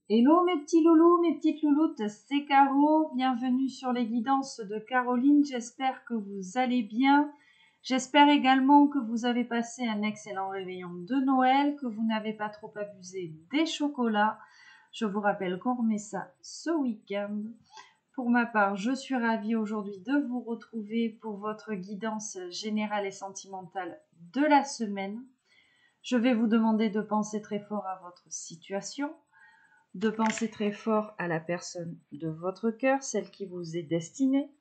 Hello mes petits loulous, mes petites louloutes, c'est Caro, bienvenue sur les guidances de Caroline, j'espère que vous allez bien. J'espère également que vous avez passé un excellent réveillon de Noël, que vous n'avez pas trop abusé des chocolats. Je vous rappelle qu'on remet ça ce week-end. Pour ma part, je suis ravie aujourd'hui de vous retrouver pour votre guidance générale et sentimentale de la semaine. Je vais vous demander de penser très fort à votre situation, de penser très fort à la personne de votre cœur, celle qui vous est destinée,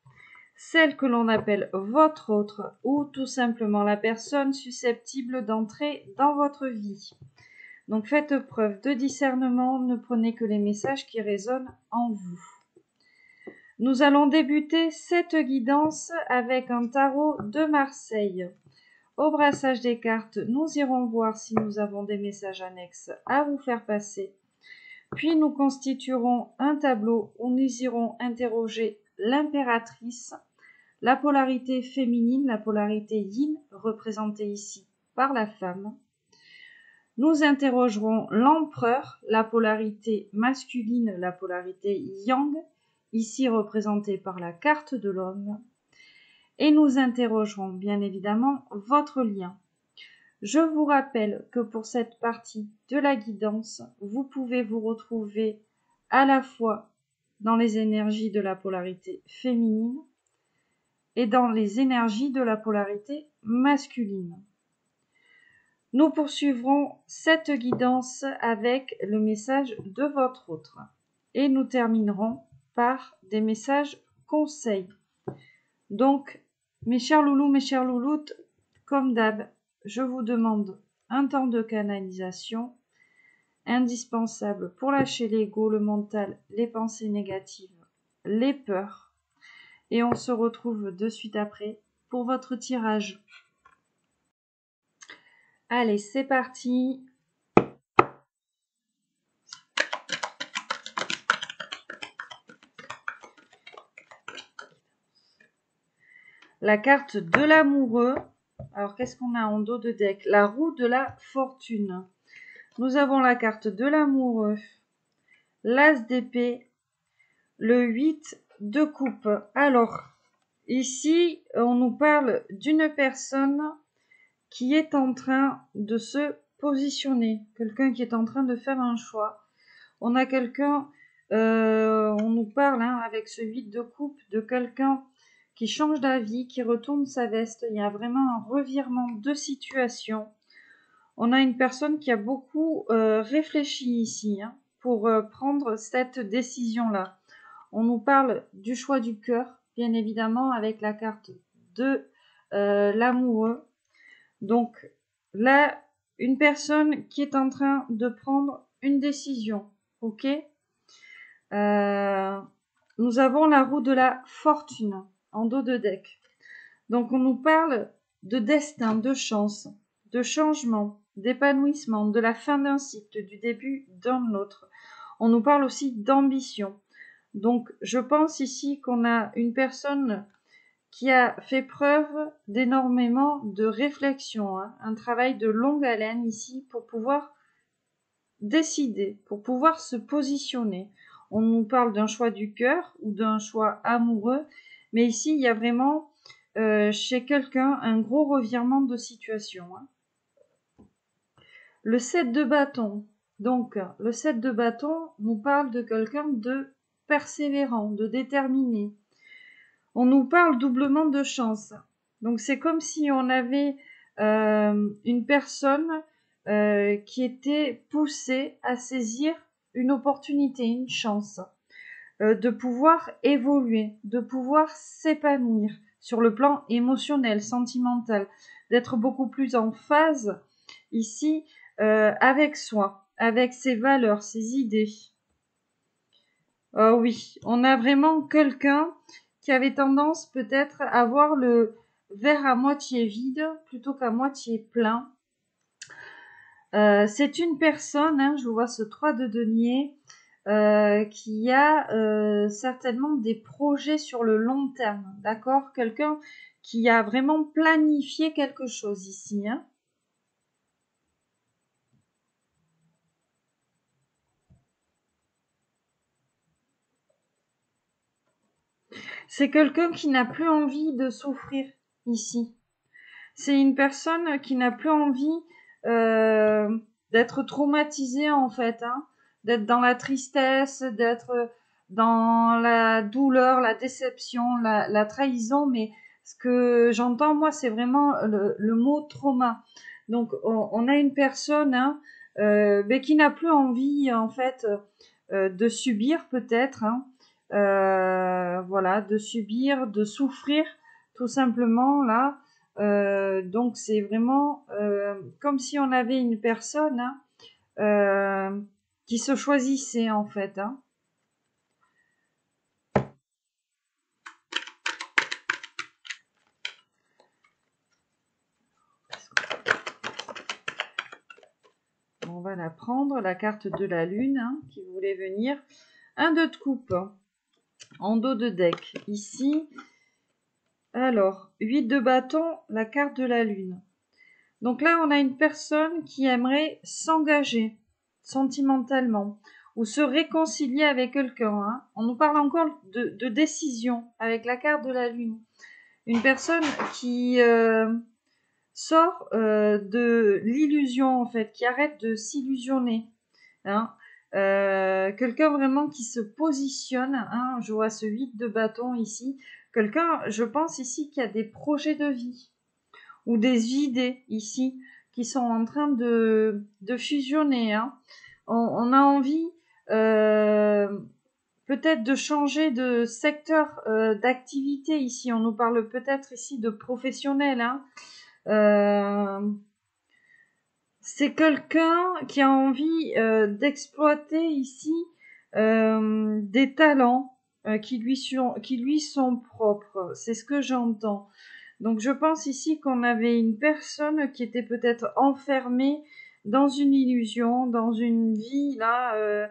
celle que l'on appelle votre autre, ou tout simplement la personne susceptible d'entrer dans votre vie. Donc faites preuve de discernement, ne prenez que les messages qui résonnent en vous. Nous allons débuter cette guidance avec un tarot de Marseille. Au brassage des cartes, nous irons voir si nous avons des messages annexes à vous faire passer. Puis nous constituerons un tableau où nous irons interroger l'impératrice, la polarité féminine, la polarité yin, représentée ici par la femme. Nous interrogerons l'empereur, la polarité masculine, la polarité yang, ici représentée par la carte de l'homme. Et nous interrogerons bien évidemment votre lien. Je vous rappelle que pour cette partie de la guidance, vous pouvez vous retrouver à la fois dans les énergies de la polarité féminine et dans les énergies de la polarité masculine. Nous poursuivrons cette guidance avec le message de votre autre et nous terminerons par des messages conseils. Donc, mes chers loulous, mes chères louloutes, comme d'hab, je vous demande un temps de canalisation indispensable pour lâcher l'ego, le mental, les pensées négatives, les peurs. Et on se retrouve de suite après pour votre tirage. Allez, c'est parti. La carte de l'amoureux. Alors, qu'est-ce qu'on a en dos de deck? La roue de la fortune. Nous avons la carte de l'amoureux, l'as d'épée, le 8 de coupe. Alors, ici, on nous parle d'une personne qui est en train de se positionner, quelqu'un qui est en train de faire un choix. On a quelqu'un, on nous parle avec ce 8 de coupe de quelqu'un qui change d'avis, qui retourne sa veste. Il y a vraiment un revirement de situation. On a une personne qui a beaucoup réfléchi ici pour prendre cette décision-là. On nous parle du choix du cœur, bien évidemment, avec la carte de l'amoureux. Donc là, une personne qui est en train de prendre une décision, ok. Nous avons la roue de la fortune en dos de deck. Donc on nous parle de destin, de chance, de changement, d'épanouissement, de la fin d'un cycle, du début d'un autre. On nous parle aussi d'ambition. Donc je pense ici qu'on a une personne qui a fait preuve d'énormément de réflexion, un travail de longue haleine ici pour pouvoir décider, pour pouvoir se positionner. On nous parle d'un choix du cœur ou d'un choix amoureux, mais ici il y a vraiment chez quelqu'un un gros revirement de situation. Le 7 de bâton. Donc le 7 de bâton nous parle de quelqu'un de persévérant, de déterminé. On nous parle doublement de chance. Donc c'est comme si on avait une personne qui était poussée à saisir une opportunité, une chance, de pouvoir évoluer, de pouvoir s'épanouir sur le plan émotionnel, sentimental, d'être beaucoup plus en phase ici avec soi, avec ses valeurs, ses idées. Oui, on a vraiment quelqu'un qui avait tendance peut-être à voir le verre à moitié vide plutôt qu'à moitié plein. C'est une personne, je vois ce 3 de denier, qui a certainement des projets sur le long terme, d'accord? Quelqu'un qui a vraiment planifié quelque chose ici, C'est quelqu'un qui n'a plus envie de souffrir ici. C'est une personne qui n'a plus envie d'être traumatisée en fait, hein, d'être dans la tristesse, d'être dans la douleur, la déception, la trahison. Mais ce que j'entends moi, c'est vraiment le mot trauma. Donc on a une personne hein, mais qui n'a plus envie en fait de subir peut-être, hein, voilà, de subir, de souffrir tout simplement là. Donc c'est vraiment comme si on avait une personne hein, qui se choisissait en fait. Hein. On va la prendre, la carte de la lune hein, qui voulait venir. Un 2 de coupe en dos de deck. Ici, alors, 8 de bâton, la carte de la lune. Donc là, on a une personne qui aimerait s'engager sentimentalement ou se réconcilier avec quelqu'un. Hein. On nous parle encore de décision avec la carte de la lune. Une personne qui sort de l'illusion, en fait, qui arrête de s'illusionner. Hein. Quelqu'un vraiment qui se positionne. Hein. Je vois ce 8 de bâton ici. Quelqu'un, je pense ici, qui a des projets de vie ou des idées ici qui sont en train de fusionner. Hein. On a envie peut-être de changer de secteur d'activité ici. On nous parle peut-être ici de professionnel. Hein. C'est quelqu'un qui a envie d'exploiter ici des talents qui lui sont propres. C'est ce que j'entends. Donc je pense ici qu'on avait une personne qui était peut-être enfermée dans une illusion, dans une vie là,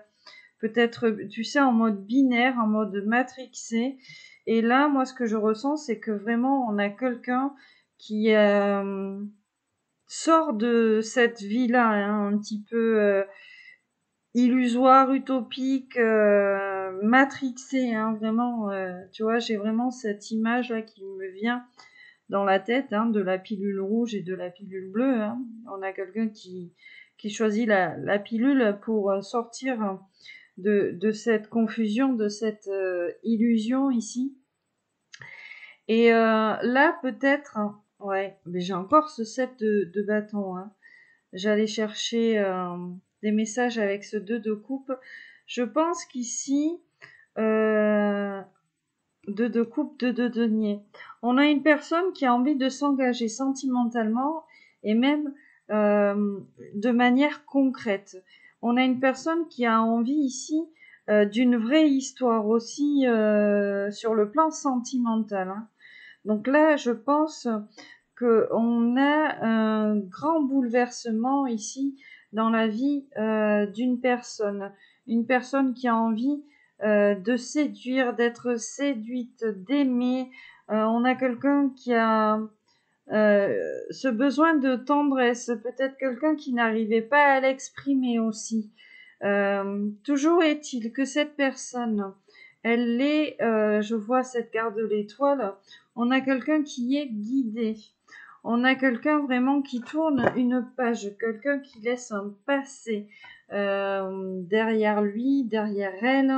peut-être tu sais en mode binaire, en mode matrixé. Et là, moi ce que je ressens, c'est que vraiment on a quelqu'un qui sort de cette vie-là, hein, un petit peu illusoire, utopique, matrixé, hein, vraiment. Tu vois, j'ai vraiment cette image là qui me vient dans la tête hein, de la pilule rouge et de la pilule bleue. Hein. On a quelqu'un qui choisit la pilule pour sortir de cette confusion, de cette illusion ici. Et là, peut-être, ouais, mais j'ai encore ce 7 de bâton. Hein. J'allais chercher des messages avec ce 2 de coupe. Je pense qu'ici, 2 de coupe, 2 de denier. On a une personne qui a envie de s'engager sentimentalement et même de manière concrète. On a une personne qui a envie ici d'une vraie histoire aussi sur le plan sentimental. Hein. Donc là, je pense qu'on a un grand bouleversement ici dans la vie d'une personne. Une personne qui a envie de séduire, d'être séduite, d'aimer. On a quelqu'un qui a ce besoin de tendresse, peut-être quelqu'un qui n'arrivait pas à l'exprimer aussi. Toujours est-il que cette personne, elle est, je vois cette carte de l'étoile, on a quelqu'un qui est guidé. On a quelqu'un vraiment qui tourne une page, quelqu'un qui laisse un passé derrière lui, derrière elle.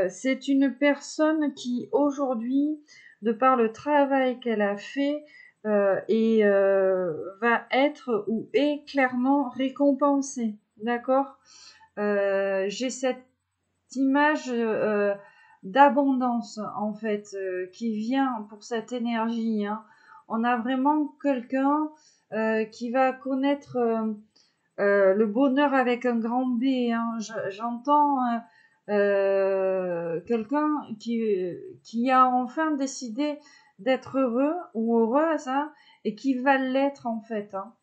C'est une personne qui aujourd'hui, de par le travail qu'elle a fait, va être ou est clairement récompensée. D'accord. J'ai cette image d'abondance en fait qui vient pour cette énergie. Hein. On a vraiment quelqu'un qui va connaître le bonheur avec un grand B. Hein. J'entends quelqu'un qui a enfin décidé d'être heureux ou heureuse hein, et qui va l'être en fait. Hein.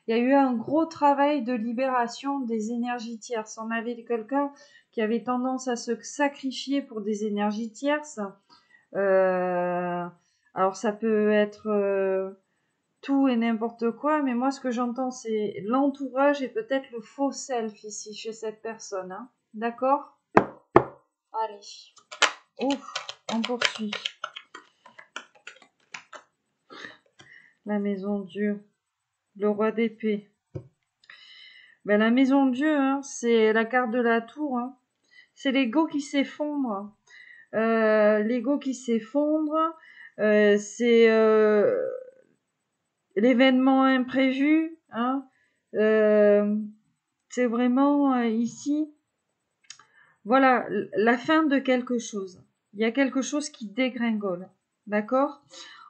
Il y a eu un gros travail de libération des énergies tierces. On avait quelqu'un qui avait tendance à se sacrifier pour des énergies tierces. Alors ça peut être tout et n'importe quoi, mais moi ce que j'entends c'est l'entourage et peut-être le faux self ici chez cette personne. Hein. D'accord ? Allez. Ouf. on poursuit. La maison Dieu, le roi d'épée. Ben, la maison Dieu, hein, c'est la carte de la tour. Hein. C'est l'ego qui s'effondre. L'ego qui s'effondre, c'est l'événement imprévu. Hein. C'est vraiment ici, voilà, la fin de quelque chose. Il y a quelque chose qui dégringole. D'accord ?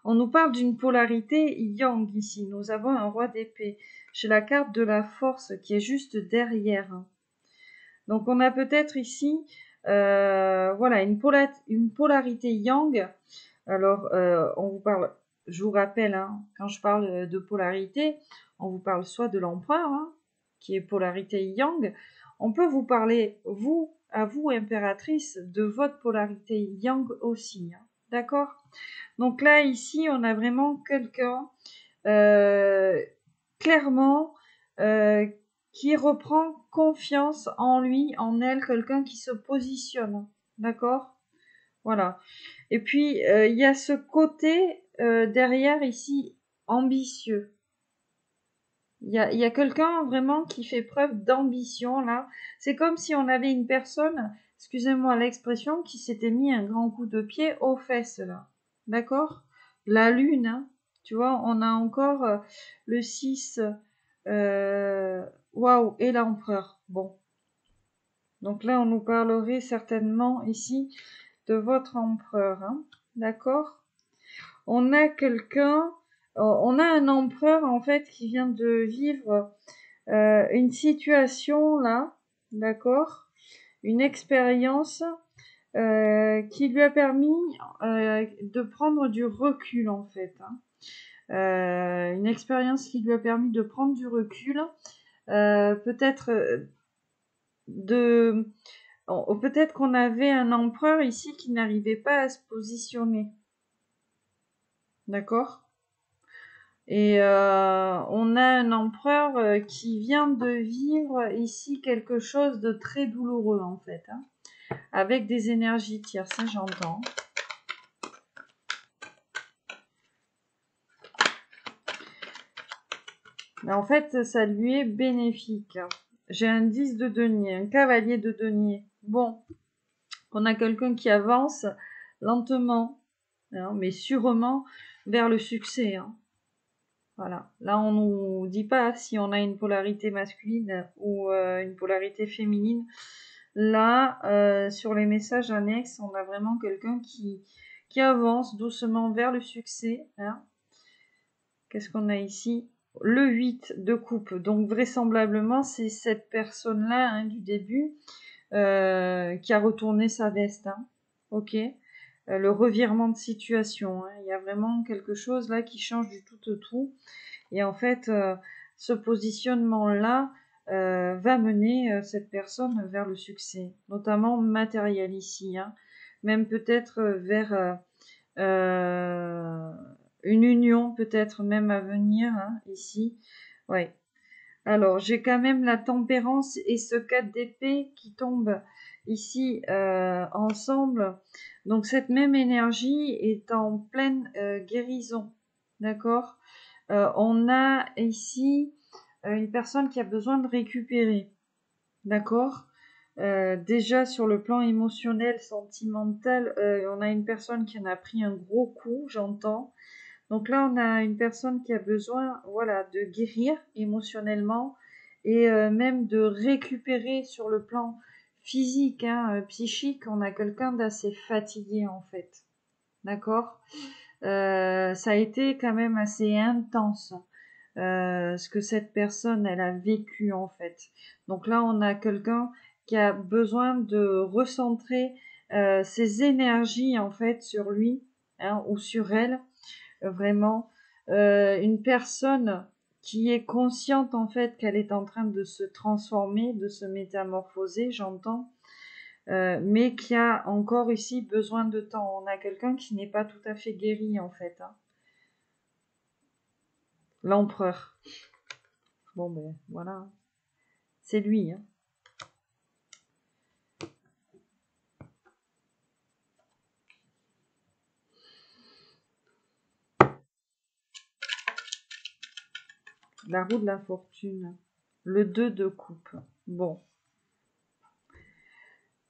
On nous parle d'une polarité yang ici. Nous avons un roi d'épée. J'ai la carte de la force qui est juste derrière. Donc on a peut-être ici, voilà, une polarité yang. Alors on vous parle, je vous rappelle, hein, quand je parle de polarité, on vous parle soit de l'empereur, hein, qui est polarité yang. On peut vous parler, à vous impératrice, de votre polarité yang aussi. Hein, d'accord ? Donc là, ici, on a vraiment quelqu'un, clairement, qui reprend confiance en lui, en elle, quelqu'un qui se positionne. D'accord ? Voilà. Et puis, il y a ce côté derrière ici, ambitieux. Il y a quelqu'un vraiment qui fait preuve d'ambition, là. C'est comme si on avait une personne, excusez-moi l'expression, qui s'était mis un grand coup de pied aux fesses, là. D'accord ? La lune, hein. Tu vois, on a encore le 6, waouh, et l'empereur. Bon. Donc là, on nous parlerait certainement ici de votre empereur, hein. D'accord ? On a quelqu'un, on a un empereur en fait qui vient de vivre une situation là, d'accord, une expérience qui lui a permis de prendre du recul en fait, hein. Une expérience qui lui a permis de prendre du recul, peut-être de, peut-être qu'on avait un empereur ici qui n'arrivait pas à se positionner, d'accord. Et on a un empereur qui vient de vivre ici quelque chose de très douloureux en fait, hein, avec des énergies tierces, ça j'entends. Mais en fait, ça lui est bénéfique. J'ai un 10 de denier, un cavalier de denier. Bon, on a quelqu'un qui avance lentement, hein, mais sûrement vers le succès, hein. Voilà. Là, on nous dit pas si on a une polarité masculine ou une polarité féminine. Là, sur les messages annexes, on a vraiment quelqu'un qui avance doucement vers le succès, hein. Qu'est-ce qu'on a ici ? Le 8 de coupe. Donc, vraisemblablement, c'est cette personne-là, hein, du début, qui a retourné sa veste, hein. Ok ? Le revirement de situation, hein. Il y a vraiment quelque chose là qui change du tout au tout. Et en fait, ce positionnement-là va mener cette personne vers le succès, notamment matériel ici, hein. Même peut-être vers une union, peut-être même à venir, hein, ici. Ouais. Alors, j'ai quand même la tempérance et ce 4 d'épée qui tombent ici ensemble. Donc, cette même énergie est en pleine guérison. D'accord ? On a ici une personne qui a besoin de récupérer. D'accord ? Déjà sur le plan émotionnel, sentimental, on a une personne qui en a pris un gros coup, j'entends. Donc là, on a une personne qui a besoin, voilà, de guérir émotionnellement et même de récupérer sur le plan physique, hein, psychique. On a quelqu'un d'assez fatigué en fait. D'accord ? Ça a été quand même assez intense ce que cette personne elle a vécu en fait. Donc là, on a quelqu'un qui a besoin de recentrer ses énergies en fait sur lui, hein, ou sur elle. Vraiment, une personne qui est consciente en fait qu'elle est en train de se transformer, de se métamorphoser, j'entends, mais qui a encore ici besoin de temps. On a quelqu'un qui n'est pas tout à fait guéri en fait, hein. L'empereur. Bon ben voilà, c'est lui, hein. La roue de la fortune. Le 2 de coupe. Bon.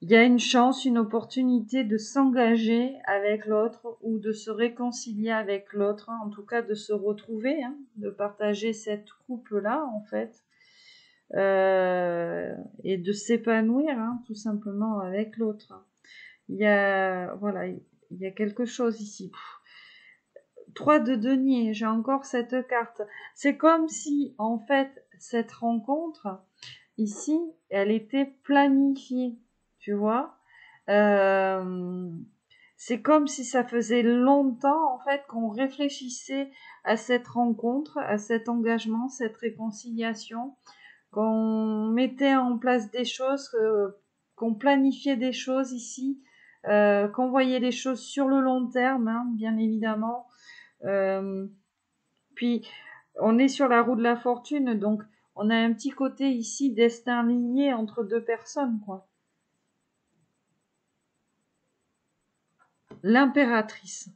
Il y a une chance, une opportunité de s'engager avec l'autre ou de se réconcilier avec l'autre, en tout cas de se retrouver, hein, de partager cette coupe-là, en fait, et de s'épanouir, hein, tout simplement, avec l'autre. Il y a, voilà, il y a quelque chose ici. 3 de denier, j'ai encore cette carte. C'est comme si, en fait, cette rencontre, ici, elle était planifiée, tu vois. C'est comme si ça faisait longtemps, en fait, qu'on réfléchissait à cette rencontre, à cet engagement, cette réconciliation, qu'on mettait en place des choses, qu'on planifiait des choses ici, qu'on voyait les choses sur le long terme, hein, bien évidemment. Puis, on est sur la roue de la fortune, donc on a un petit côté ici destin lié entre deux personnes, quoi. L'impératrice.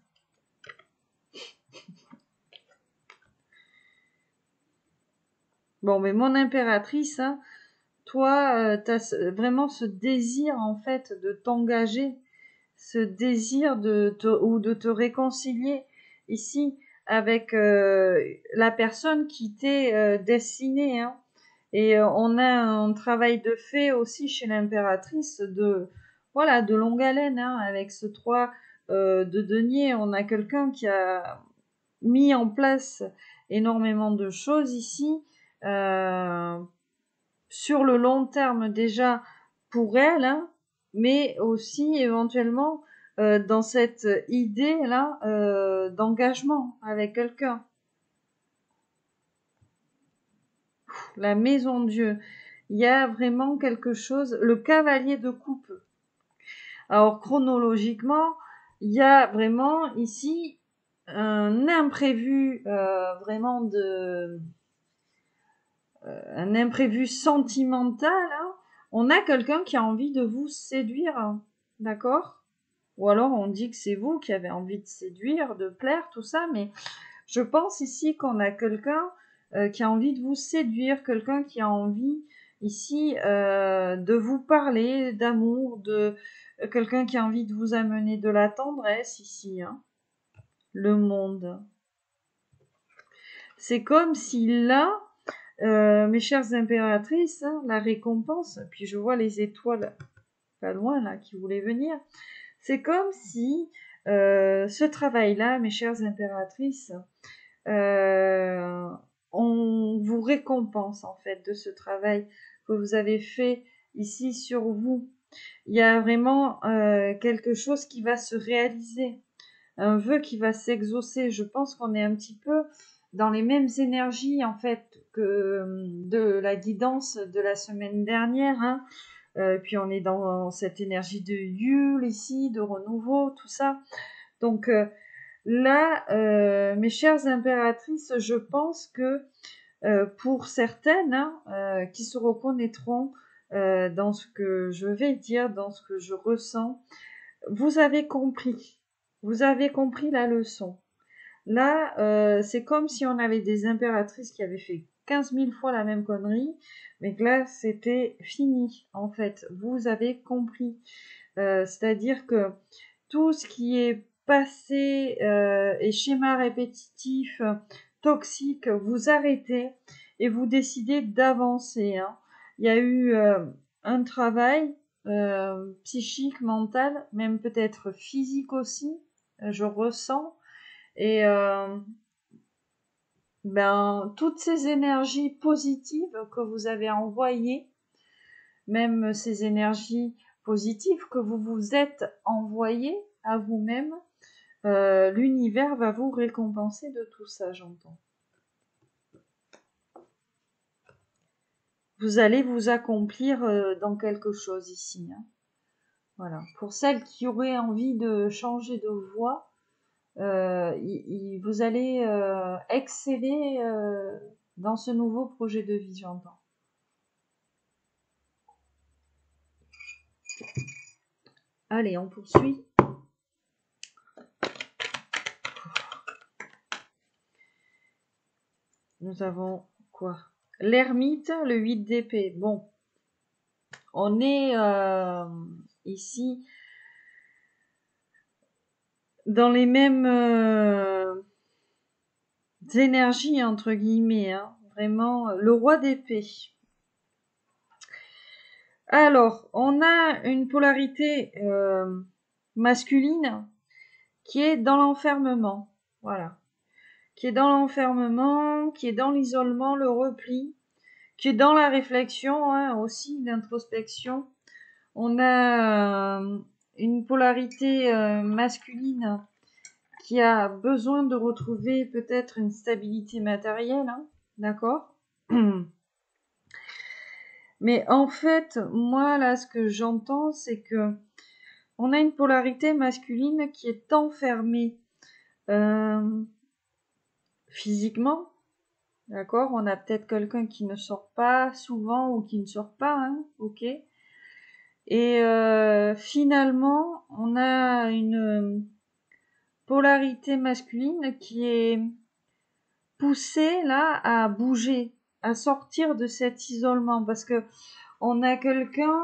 Bon, mais mon impératrice, hein, toi, tu as vraiment ce désir, en fait, de t'engager, ce désir ou de te réconcilier ici avec la personne qui t'est destinée, hein. Et on a un travail de fait aussi chez l'impératrice voilà, de longue haleine, hein, avec ce 3 de denier. On a quelqu'un qui a mis en place énormément de choses ici, euh, sur le long terme déjà pour elle, hein, mais aussi éventuellement dans cette idée-là d'engagement avec quelqu'un. La maison Dieu. Il y a vraiment quelque chose, le cavalier de coupe. Alors chronologiquement, il y a vraiment ici un imprévu un imprévu sentimental, hein. On a quelqu'un qui a envie de vous séduire, hein, d'accord? Ou alors on dit que c'est vous qui avez envie de séduire, de plaire, tout ça, mais je pense ici qu'on a quelqu'un qui a envie de vous séduire, quelqu'un qui a envie ici de vous parler d'amour, de quelqu'un qui a envie de vous amener de la tendresse ici, hein. Le monde. C'est comme si là, mes chères impératrices, hein, la récompense, puis je vois les étoiles pas loin là qui voulaient venir, c'est comme si ce travail-là, mes chères impératrices, on vous récompense en fait de ce travail que vous avez fait ici sur vous. Il y a vraiment quelque chose qui va se réaliser, un vœu qui va s'exaucer. Je pense qu'on est un petit peu dans les mêmes énergies en fait que de la guidance de la semaine dernière, hein. Puis on est dans cette énergie de Yule ici, de renouveau, tout ça. Donc là, mes chères impératrices, je pense que pour certaines, hein, qui se reconnaîtront dans ce que je vais dire, dans ce que je ressens, vous avez compris. Vous avez compris la leçon. Là, c'est comme si on avait des impératrices qui avaient fait 15 000 fois la même connerie, mais que là, c'était fini, en fait. Vous avez compris. C'est-à-dire que tout ce qui est passé et schéma répétitif, toxique, vous arrêtez et vous décidez d'avancer, hein. Il y a eu un travail psychique, mental, même peut-être physique aussi, je ressens. Et toutes ces énergies positives que vous avez envoyées, même ces énergies positives que vous vous êtes envoyées à vous-même, l'univers va vous récompenser de tout ça, j'entends. Vous allez vous accomplir dans quelque chose ici, hein. Voilà. Pour celles qui auraient envie de changer de voie, vous allez exceller dans ce nouveau projet de vie, j'entends. Allez, on poursuit. Nous avons quoi? L'ermite, le 8 d'épée. Bon, on est ici dans les mêmes énergies, entre guillemets, hein. Vraiment, le roi d'épée. Alors, on a une polarité masculine qui est dans l'enfermement. Voilà. Qui est dans l'enfermement, qui est dans l'isolement, le repli, qui est dans la réflexion, hein, aussi, l'introspection. On a une polarité masculine qui a besoin de retrouver peut-être une stabilité matérielle, hein, d'accord? Mais en fait, moi, là, ce que j'entends, c'est que on a une polarité masculine qui est enfermée physiquement, d'accord? On a peut-être quelqu'un qui ne sort pas souvent ou qui ne sort pas, hein, ok? Et finalement, on a une polarité masculine qui est poussée là à bouger, à sortir de cet isolement, parce que on a quelqu'un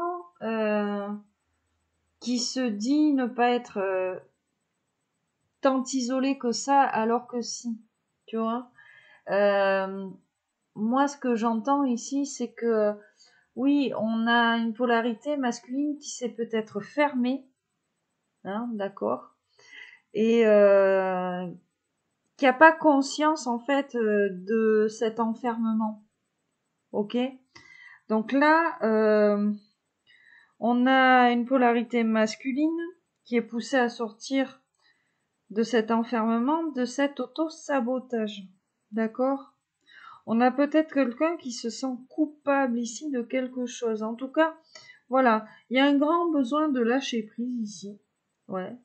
qui se dit ne pas être tant isolé que ça, alors que si, tu vois. Moi, ce que j'entends ici, c'est que oui, on a une polarité masculine qui s'est peut-être fermée, hein, d'accord, et qui n'a pas conscience en fait de cet enfermement, ok. Donc là, on a une polarité masculine qui est poussée à sortir de cet enfermement, de cet auto-sabotage, d'accord. On a peut-être quelqu'un qui se sent coupable ici de quelque chose. En tout cas, voilà, il y a un grand besoin de lâcher prise ici. Ouais.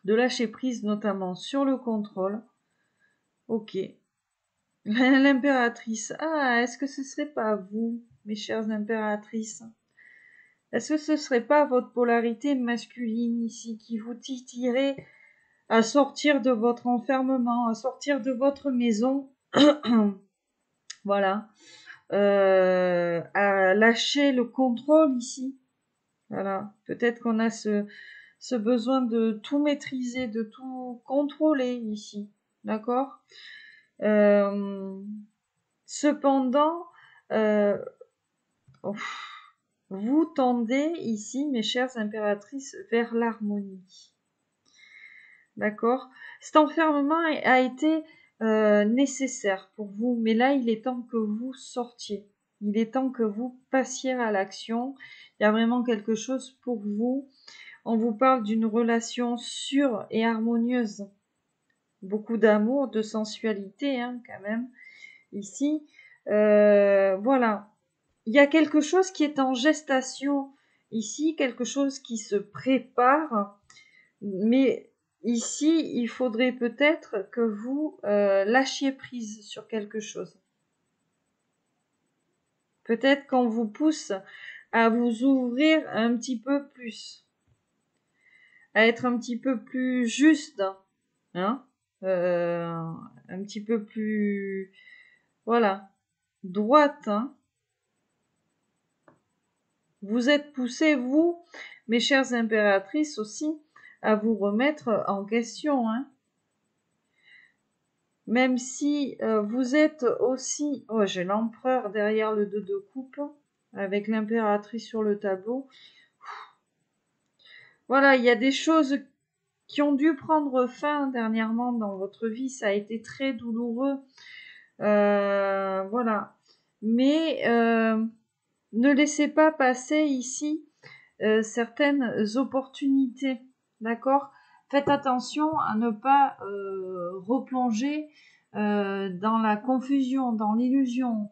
De lâcher prise notamment sur le contrôle. Ok. L'impératrice. Ah, est-ce que ce serait pas vous, mes chères impératrices? Est-ce que ce serait pas votre polarité masculine ici qui vous titillerait à sortir de votre enfermement, à sortir de votre maison? Voilà. À lâcher le contrôle ici. Voilà. Peut-être qu'on a ce besoin de tout maîtriser, de tout contrôler ici. D'accord? Cependant, vous tendez ici, mes chères impératrices, vers l'harmonie. D'accord? Cet enfermement a été nécessaire pour vous, mais là, il est temps que vous sortiez. Il est temps que vous passiez à l'action. Il y a vraiment quelque chose pour vous. On vous parle d'une relation sûre et harmonieuse. Beaucoup d'amour, de sensualité, hein, quand même, ici. Voilà. Il y a quelque chose qui est en gestation ici, quelque chose qui se prépare, mais ici, il faudrait peut-être que vous lâchiez prise sur quelque chose. Peut-être qu'on vous pousse à vous ouvrir un petit peu plus, à être un petit peu plus juste, hein, un petit peu plus, voilà, droite, hein. Vous êtes poussés, vous, mes chères impératrices aussi, à vous remettre en question, hein. Même si vous êtes aussi... Oh, j'ai l'empereur derrière le 2 de coupe, avec l'impératrice sur le tableau. Voilà, il y a des choses qui ont dû prendre fin dernièrement dans votre vie. Ça a été très douloureux. Voilà. Mais ne laissez pas passer ici certaines opportunités. D'accord? Faites attention à ne pas replonger dans la confusion, dans l'illusion.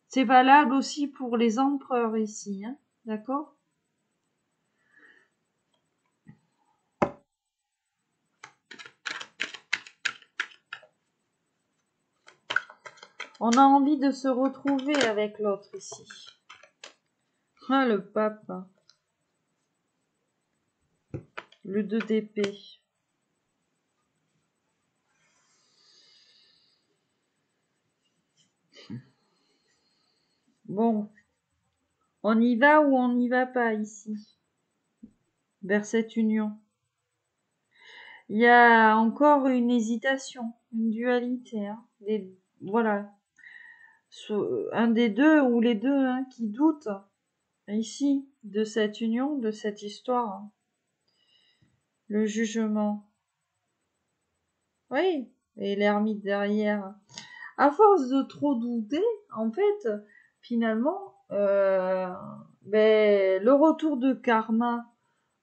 C'est valable aussi pour les empereurs ici, hein, d'accord? On a envie de se retrouver avec l'autre ici. Ah, le pape. Le 2 d'épée. Bon, on y va ou on n'y va pas ici, vers cette union. Il y a encore une hésitation, une dualité. Hein, voilà, un des deux ou les deux hein, qui doutent ici de cette union, de cette histoire. Hein. Le jugement. Oui, et l'ermite derrière. À force de trop douter, en fait, finalement, le retour de karma,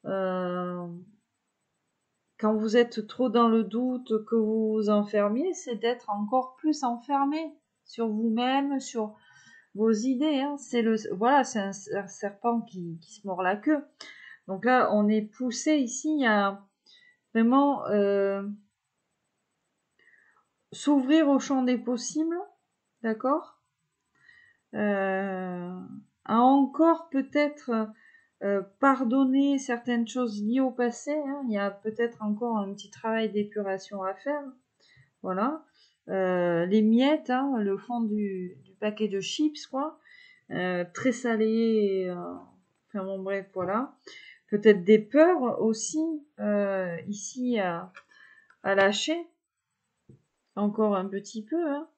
euh, quand vous êtes trop dans le doute, que vous vous enfermiez, c'est d'être encore plus enfermé sur vous-même, sur vos idées. Hein. C'est un serpent qui se mord la queue. Donc là, on est poussé ici à vraiment s'ouvrir au champ des possibles, d'accord à encore peut-être pardonner certaines choses liées au passé. Hein. Il y a peut-être encore un petit travail d'épuration à faire. Voilà. Les miettes, hein, le fond du paquet de chips, quoi. Très salé. Enfin bon, bref, voilà. Peut-être des peurs aussi, ici à lâcher. Encore un petit peu, hein.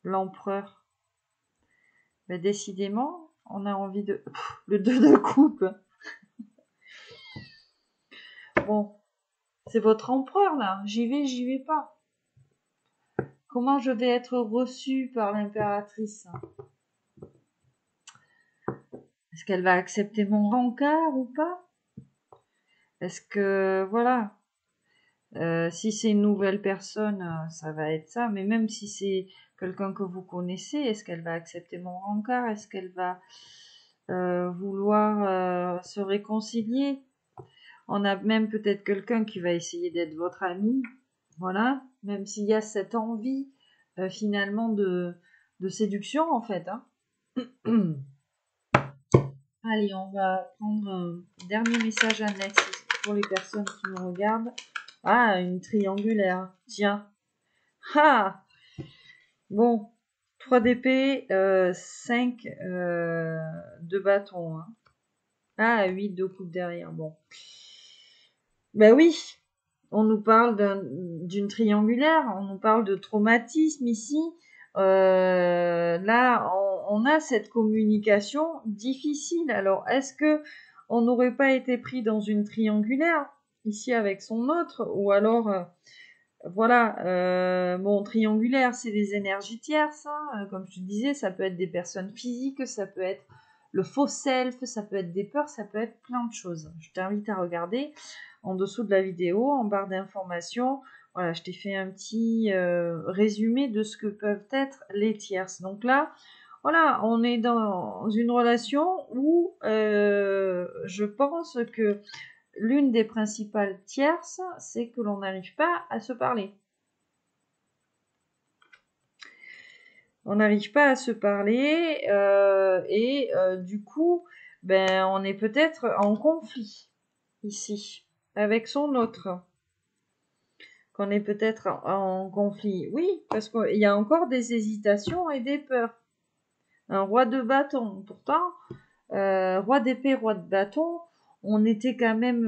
L'empereur. Mais décidément, on a envie de... le 2 de coupe. Bon, c'est votre empereur, là. J'y vais pas. Comment je vais être reçue par l'impératrice? Est-ce qu'elle va accepter mon rencard ou pas? Est-ce que... Voilà. Si c'est une nouvelle personne, ça va être ça. Mais même si c'est quelqu'un que vous connaissez, est-ce qu'elle va accepter mon rencard? Est-ce qu'elle va vouloir se réconcilier? On a même peut-être quelqu'un qui va essayer d'être votre ami. Voilà. Même s'il y a cette envie, finalement, de séduction, en fait. Hein. Allez, on va prendre un dernier message annexe pour les personnes qui me regardent. Ah, une triangulaire. Tiens. Ah bon. 3 d'épée, 5 de bâton. Hein. Ah, 8 de coupe derrière. Bon. Ben oui. On nous parle d'une triangulaire. On nous parle de traumatisme ici. Là, on a cette communication difficile. Alors, est-ce que on n'aurait pas été pris dans une triangulaire ici avec son autre, ou alors, voilà, bon, triangulaire, c'est des énergies tierces. Hein, comme je te disais, ça peut être des personnes physiques, ça peut être le faux self, ça peut être des peurs, ça peut être plein de choses. Je t'invite à regarder en dessous de la vidéo, en barre d'informations. Voilà, je t'ai fait un petit résumé de ce que peuvent être les tierces. Donc là, voilà, on est dans une relation où je pense que l'une des principales tierces, c'est que l'on n'arrive pas à se parler. On n'arrive pas à se parler et du coup, ben, on est peut-être en conflit ici avec son autre. Qu'on est peut-être en conflit. Oui, parce qu'il y a encore des hésitations et des peurs. Un roi de bâton, pourtant, roi d'épée, roi de bâton, on était quand même...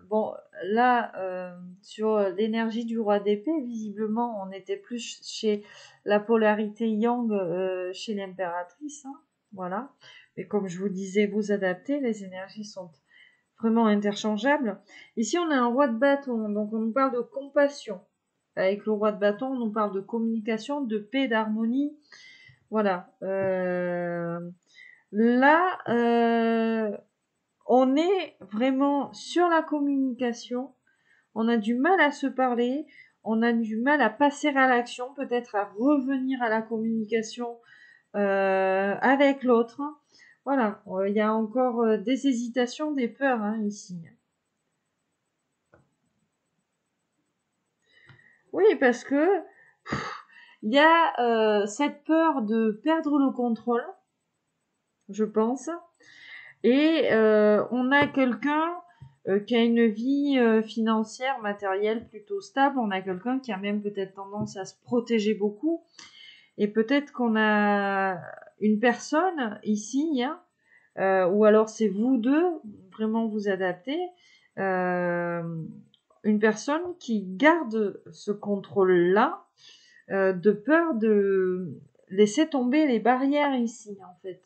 bon, là, sur l'énergie du roi d'épée, visiblement, on était plus chez la polarité yang, chez l'impératrice. Hein, voilà. Mais comme je vous disais, vous adaptez, les énergies sont vraiment interchangeables. Ici, on a un roi de bâton, donc on nous parle de compassion. Avec le roi de bâton, on nous parle de communication, de paix, d'harmonie. Voilà. Là, on est vraiment sur la communication. On a du mal à se parler. On a du mal à passer à l'action, peut-être à revenir à la communication avec l'autre. Voilà, il y a encore des hésitations, des peurs hein, ici. Oui, parce que il y a cette peur de perdre le contrôle, je pense. Et on a quelqu'un qui a une vie financière, matérielle plutôt stable. On a quelqu'un qui a même peut-être tendance à se protéger beaucoup. Et peut-être qu'on a une personne ici, hein, ou alors c'est vous deux, vraiment vous adaptez, une personne qui garde ce contrôle-là, de peur de laisser tomber les barrières ici, en fait.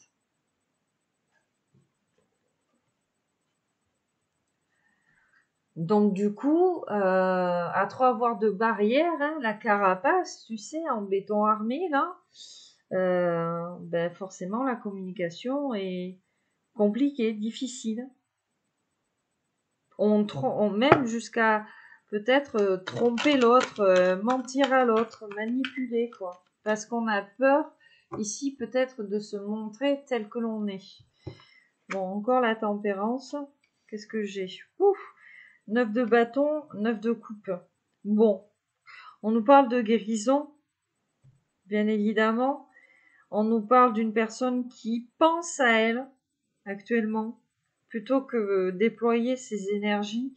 Donc du coup, à trop avoir de barrières, hein, la carapace, tu sais, en béton armé, là, ben forcément la communication est compliquée, difficile. On même jusqu'à peut-être tromper l'autre, mentir à l'autre, manipuler, quoi. Parce qu'on a peur ici peut-être de se montrer tel que l'on est. Bon, encore la tempérance. Qu'est-ce que j'ai? Ouf, 9 de bâton, 9 de coupe. Bon, on nous parle de guérison, bien évidemment. On nous parle d'une personne qui pense à elle actuellement, plutôt que déployer ses énergies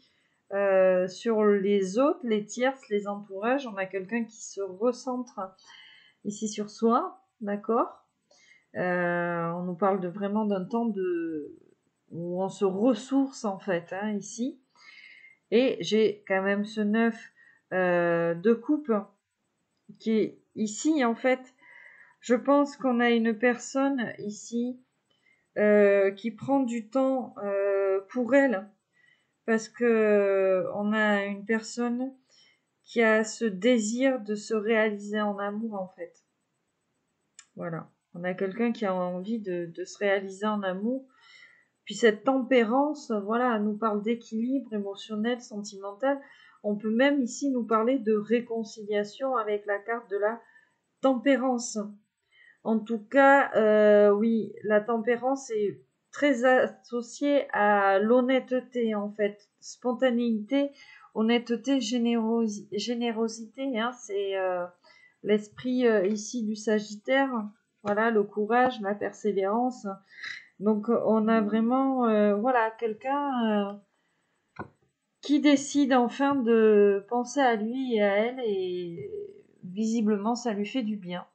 sur les autres, les tierces, les entourages. On a quelqu'un qui se recentre ici sur soi, d'accord. On nous parle vraiment d'un temps où on se ressource en fait, hein, ici. Et j'ai quand même ce 9 de coupe qui est ici en fait. Je pense qu'on a une personne ici qui prend du temps pour elle, parce que on a une personne qui a ce désir de se réaliser en amour en fait. Voilà, on a quelqu'un qui a envie de se réaliser en amour. Puis cette tempérance, voilà, nous parle d'équilibre émotionnel, sentimental. On peut même ici nous parler de réconciliation avec la carte de la tempérance. En tout cas, oui, la tempérance est très associée à l'honnêteté, en fait. Spontanéité, honnêteté, générosité, hein, c'est l'esprit ici du Sagittaire. Voilà, le courage, la persévérance. Donc, on a vraiment, voilà, quelqu'un qui décide enfin de penser à lui et à elle, et visiblement, ça lui fait du bien.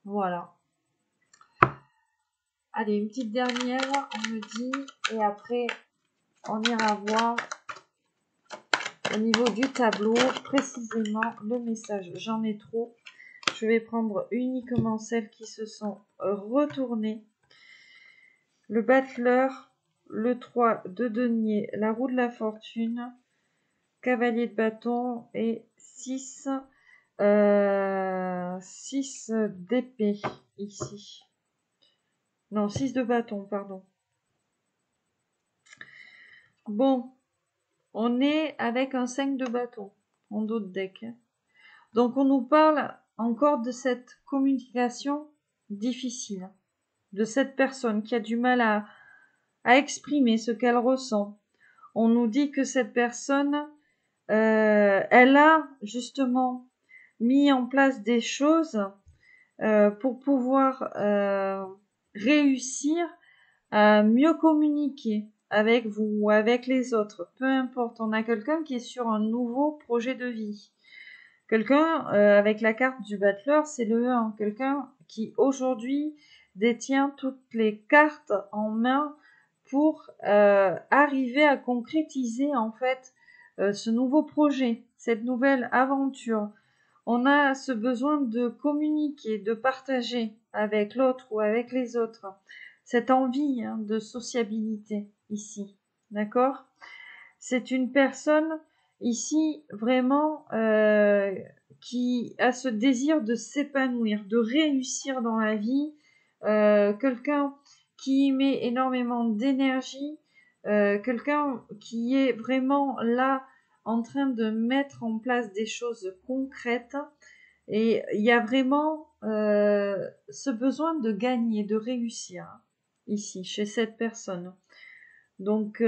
Voilà. Allez, une petite dernière, on me dit, et après, on ira voir au niveau du tableau, précisément, le message. J'en ai trop. Je vais prendre uniquement celles qui se sont retournées. Le battleur, le 3 de denier, la roue de la fortune, cavalier de bâton et 6 d'épée ici. Non, 6 de bâton, pardon. Bon, on est avec un 5 de bâton en dos de deck. Donc on nous parle encore de cette communication difficile, de cette personne qui a du mal à exprimer ce qu'elle ressent. On nous dit que cette personne, elle a justement mis en place des choses pour pouvoir réussir à mieux communiquer avec vous ou avec les autres. Peu importe, on a quelqu'un qui est sur un nouveau projet de vie. Quelqu'un avec la carte du battleur, c'est le 1. Quelqu'un qui aujourd'hui détient toutes les cartes en main pour arriver à concrétiser en fait ce nouveau projet, cette nouvelle aventure. On a ce besoin de communiquer, de partager avec l'autre ou avec les autres. Cette envie de sociabilité ici, d'accord? C'est une personne ici vraiment qui a ce désir de s'épanouir, de réussir dans la vie. Quelqu'un qui met énormément d'énergie, quelqu'un qui est vraiment là en train de mettre en place des choses concrètes. Et il y a vraiment ce besoin de gagner, de réussir ici, chez cette personne. Donc,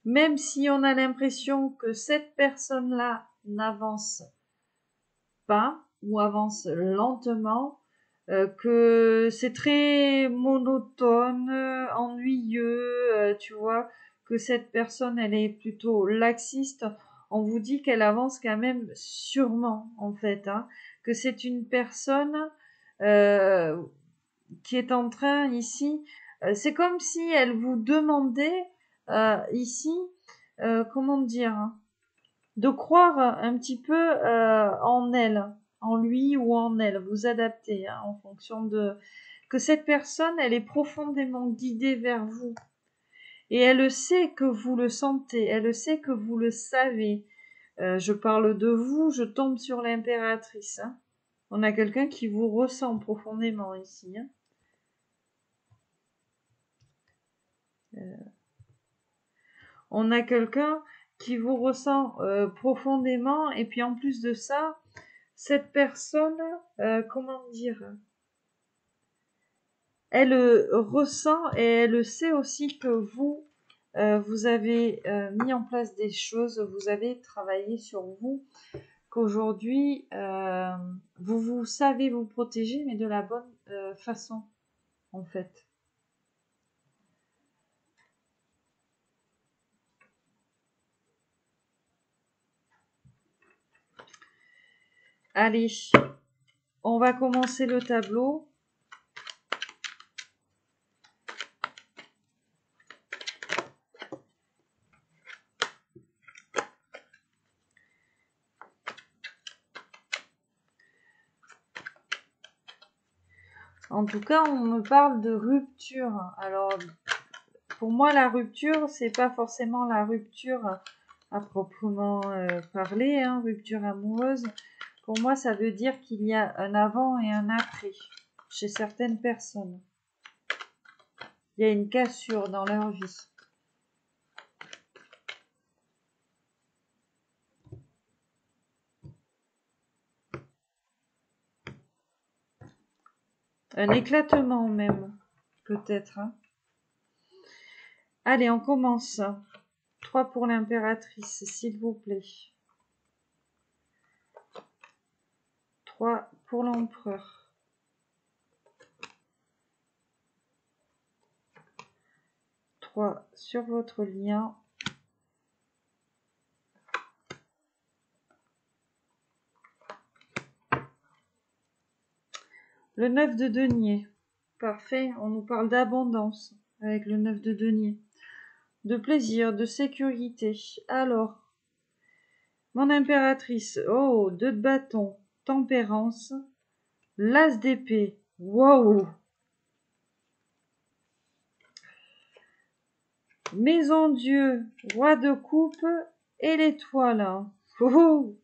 même si on a l'impression que cette personne-là n'avance pas ou avance lentement, que c'est très monotone, ennuyeux, tu vois, que cette personne, elle est plutôt laxiste, on vous dit qu'elle avance quand même sûrement, en fait, hein, que c'est une personne qui est en train ici, c'est comme si elle vous demandait ici, comment dire, hein, de croire un petit peu en elle, en lui ou en elle, vous adaptez hein, en fonction de que cette personne, elle est profondément guidée vers vous. Et elle sait que vous le sentez, elle sait que vous le savez. Je parle de vous, je tombe sur l'impératrice. Hein. On a quelqu'un qui vous ressent profondément ici. Hein. On a quelqu'un qui vous ressent profondément. Et puis en plus de ça, cette personne, comment dire, elle ressent et elle sait aussi que vous, vous avez mis en place des choses, vous avez travaillé sur vous, qu'aujourd'hui, vous savez vous protéger, mais de la bonne façon, en fait. Allez, on va commencer le tableau. En tout cas, on me parle de rupture. Alors, pour moi, la rupture, c'est pas forcément la rupture à proprement parler, hein, rupture amoureuse. Pour moi, ça veut dire qu'il y a un avant et un après chez certaines personnes. Il y a une cassure dans leur vie. Un éclatement même, peut-être. Hein. Allez, on commence. 3 pour l'impératrice, s'il vous plaît. 3 pour l'empereur. 3 sur votre lien. Le 9 de denier. Parfait, on nous parle d'abondance avec le 9 de denier. De plaisir, de sécurité. Alors, mon impératrice, oh, 2 de bâton, tempérance, l'as d'épée, wow. Maison Dieu, roi de coupe et l'étoile. Oh,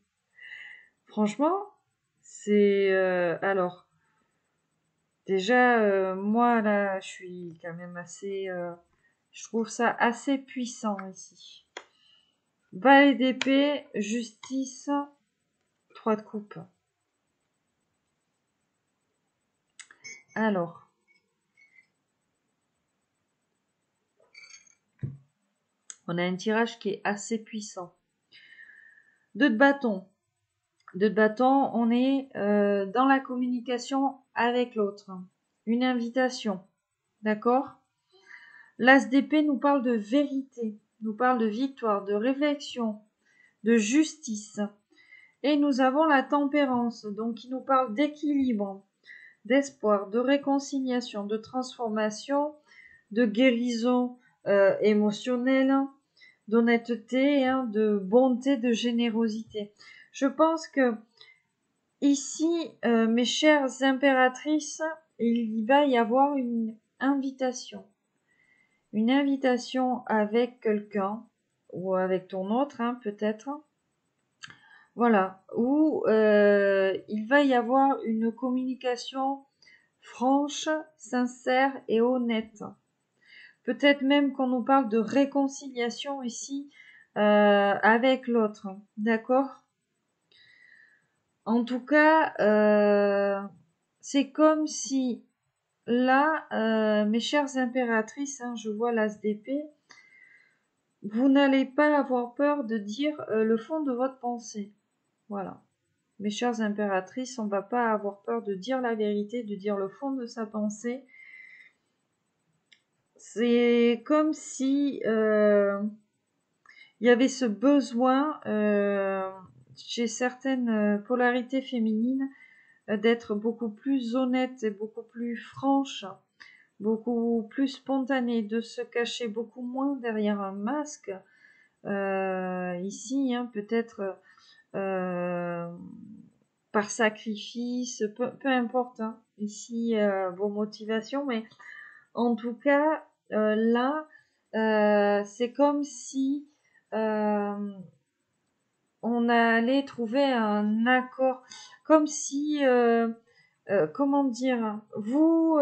franchement, c'est alors déjà moi là, je suis quand même assez, je trouve ça assez puissant ici. Valet d'épée, justice, 3 de coupe. Alors, on a un tirage qui est assez puissant. 2 de bâton. 2 de bâton, on est dans la communication avec l'autre. Une invitation. D'accord ? L'as d'épée nous parle de vérité, nous parle de victoire, de réflexion, de justice. Et nous avons la tempérance, donc qui nous parle d'équilibre, d'espoir, de réconciliation, de transformation, de guérison émotionnelle, d'honnêteté, hein, de bonté, de générosité. Je pense que ici, mes chères impératrices, il va y avoir une invitation. Une invitation avec quelqu'un, ou avec ton autre, hein, peut-être. Voilà, où il va y avoir une communication franche, sincère et honnête. Peut-être même qu'on nous parle de réconciliation ici avec l'autre, d'accord ? En tout cas, c'est comme si là, mes chères impératrices, hein, je vois l'as d'épée, vous n'allez pas avoir peur de dire le fond de votre pensée. Voilà. Mes chères impératrices, on ne va pas avoir peur de dire la vérité, de dire le fond de sa pensée. C'est comme si il y avait ce besoin chez certaines polarités féminines d'être beaucoup plus honnête et beaucoup plus franche, beaucoup plus spontanée, de se cacher beaucoup moins derrière un masque. Ici, hein, peut-être par sacrifice, peu importe, hein, ici vos motivations, mais en tout cas, là, c'est comme si on allait trouver un accord, comme si, comment dire, vous,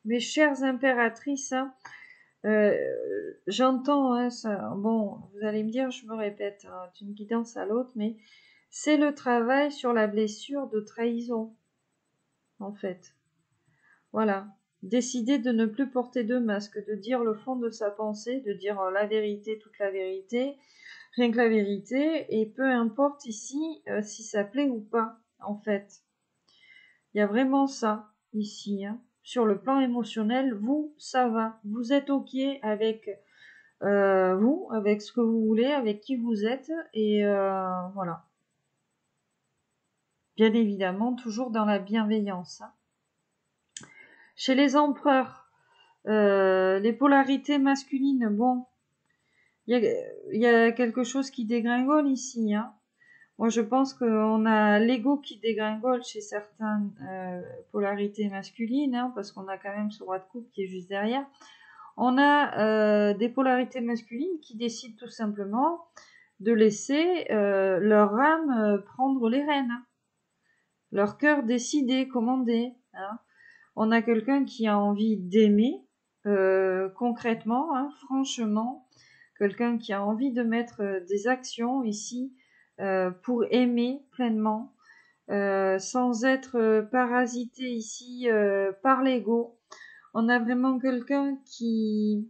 mes chères impératrices, hein, euh, j'entends, hein, ça, bon, vous allez me dire, je me répète, hein, d'une guidance à l'autre, mais c'est le travail sur la blessure de trahison, en fait. Voilà. Décider de ne plus porter de masque, de dire le fond de sa pensée, de dire la vérité, toute la vérité, rien que la vérité, et peu importe ici si ça plaît ou pas, en fait. Il y a vraiment ça, ici, hein. Sur le plan émotionnel, vous, ça va. Vous êtes OK avec vous, avec ce que vous voulez, avec qui vous êtes, et voilà. Bien évidemment, toujours dans la bienveillance, hein. Chez les empereurs, les polarités masculines, bon, il y a quelque chose qui dégringole ici, hein. Moi, je pense qu'on a l'ego qui dégringole chez certaines polarités masculines, hein, parce qu'on a quand même ce roi de coupe qui est juste derrière. On a des polarités masculines qui décident tout simplement de laisser leur âme prendre les rênes, hein. Leur cœur décider, commander, hein. On a quelqu'un qui a envie d'aimer concrètement, hein, franchement, quelqu'un qui a envie de mettre des actions ici pour aimer pleinement, sans être parasité ici par l'ego. On a vraiment quelqu'un qui,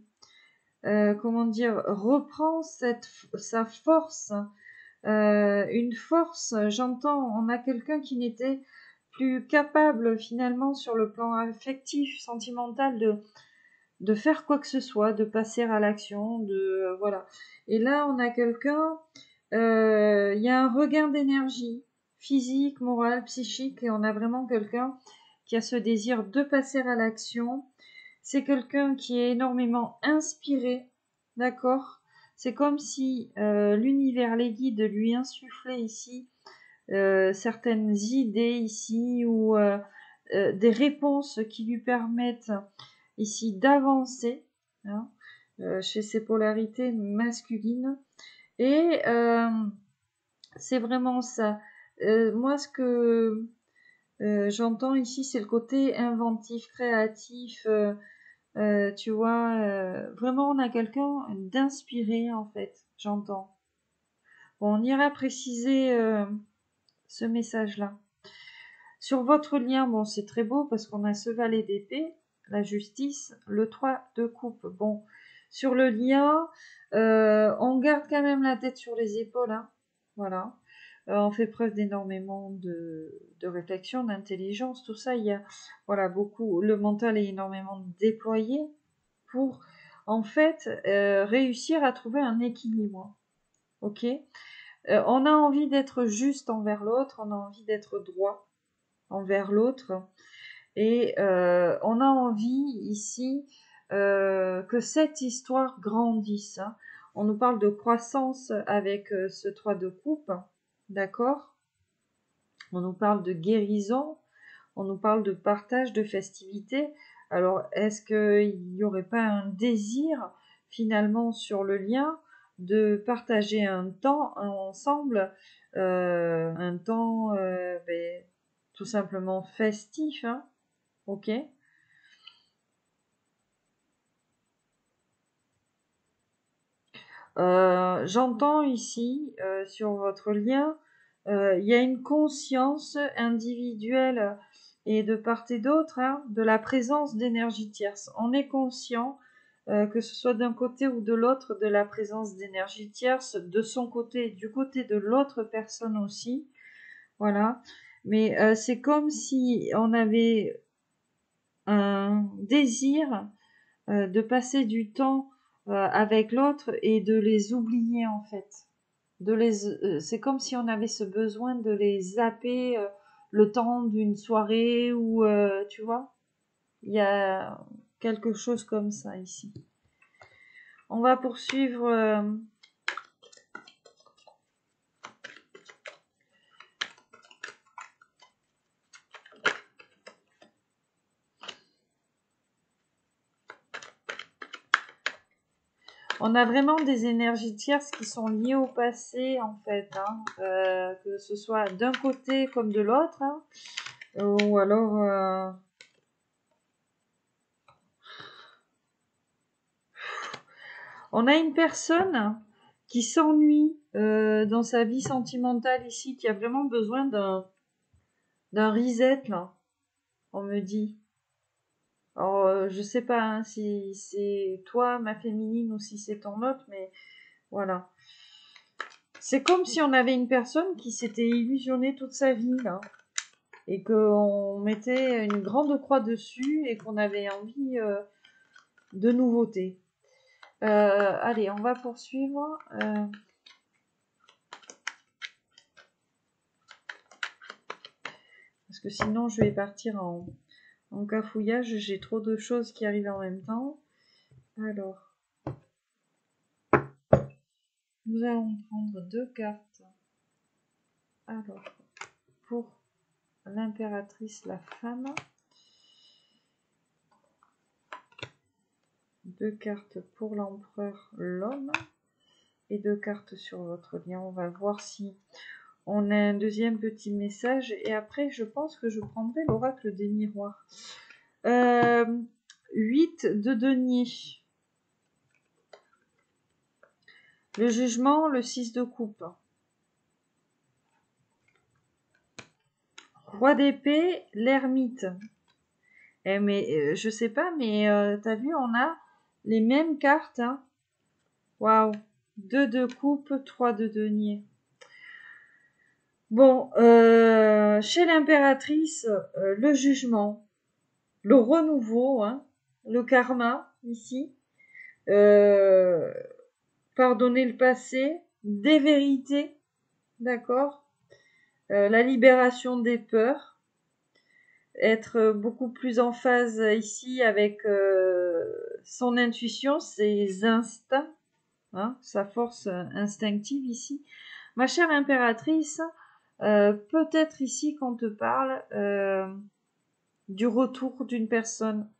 comment dire, reprend sa force, une force, j'entends, on a quelqu'un qui n'était plus capable finalement sur le plan affectif, sentimental de faire quoi que ce soit, de passer à l'action, voilà. Et là, on a quelqu'un, il y a un regain d'énergie physique, morale, psychique, et on a vraiment quelqu'un qui a ce désir de passer à l'action. C'est quelqu'un qui est énormément inspiré, d'accord? C'est comme si l'univers, les guides lui insufflaient ici certaines idées ici ou des réponses qui lui permettent ici d'avancer, hein, chez ces polarités masculines. Et c'est vraiment ça. Moi, ce que j'entends ici, c'est le côté inventif, créatif. Tu vois, vraiment, on a quelqu'un d'inspiré, en fait, j'entends. Bon, on ira préciser ce message-là. Sur votre lien, bon, c'est très beau parce qu'on a ce valet d'épée, la justice, le 3 de coupe. Bon, sur le lien, on garde quand même la tête sur les épaules, hein. Voilà. On fait preuve d'énormément de réflexion, d'intelligence, tout ça. Il y a, voilà, beaucoup. Le mental est énormément déployé pour, en fait, réussir à trouver un équilibre. Ok. On a envie d'être juste envers l'autre, on a envie d'être droit envers l'autre. Et on a envie ici que cette histoire grandisse, hein. On nous parle de croissance avec ce 3 de coupe, d'accord? On nous parle de guérison, on nous parle de partage, de festivité. Alors, est-ce qu'il n'y aurait pas un désir finalement sur le lien de partager un temps ensemble, un temps tout simplement festif, hein, ok? J'entends ici sur votre lien, il y a une conscience individuelle et de part et d'autre, hein, de la présence d'énergie tierce. On est conscient que ce soit d'un côté ou de l'autre de la présence d'énergie tierce, de son côté, du côté de l'autre personne aussi, voilà. Mais c'est comme si on avait un désir de passer du temps avec l'autre et de les oublier en fait. C'est comme si on avait ce besoin de les zapper, le temps d'une soirée ou tu vois, il y a quelque chose comme ça ici. On va poursuivre. On a vraiment des énergies tierces qui sont liées au passé, en fait, hein, que ce soit d'un côté comme de l'autre, hein, ou alors... On a une personne qui s'ennuie dans sa vie sentimentale ici, qui a vraiment besoin d'un reset, là, on me dit. Alors, je sais pas hein, si c'est toi, ma féminine, ou si c'est ton autre, mais voilà. C'est comme si on avait une personne qui s'était illusionnée toute sa vie, là, et qu'on mettait une grande croix dessus et qu'on avait envie de nouveautés. Allez, on va poursuivre. Parce que sinon, je vais partir en cafouillage. J'ai trop de choses qui arrivent en même temps. Alors, nous allons prendre 2 cartes. Alors, pour l'impératrice, la femme. 2 cartes pour l'empereur, l'homme. Et 2 cartes sur votre lien. On va voir si on a un deuxième petit message. Et après, je pense que je prendrai l'oracle des miroirs. 8 de denier. Le jugement, le 6 de coupe. Roi d'épée, l'ermite. Mais je sais pas, mais t'as vu, on a les mêmes cartes. Hein. Waouh. 2 de coupe, 3 de denier. Bon, chez l'impératrice, le jugement, le renouveau, hein, le karma, ici, pardonner le passé, des vérités, d'accord, la libération des peurs, être beaucoup plus en phase ici avec son intuition, ses instincts, hein, sa force instinctive ici. Ma chère impératrice, peut-être ici qu'on te parle du retour d'une personne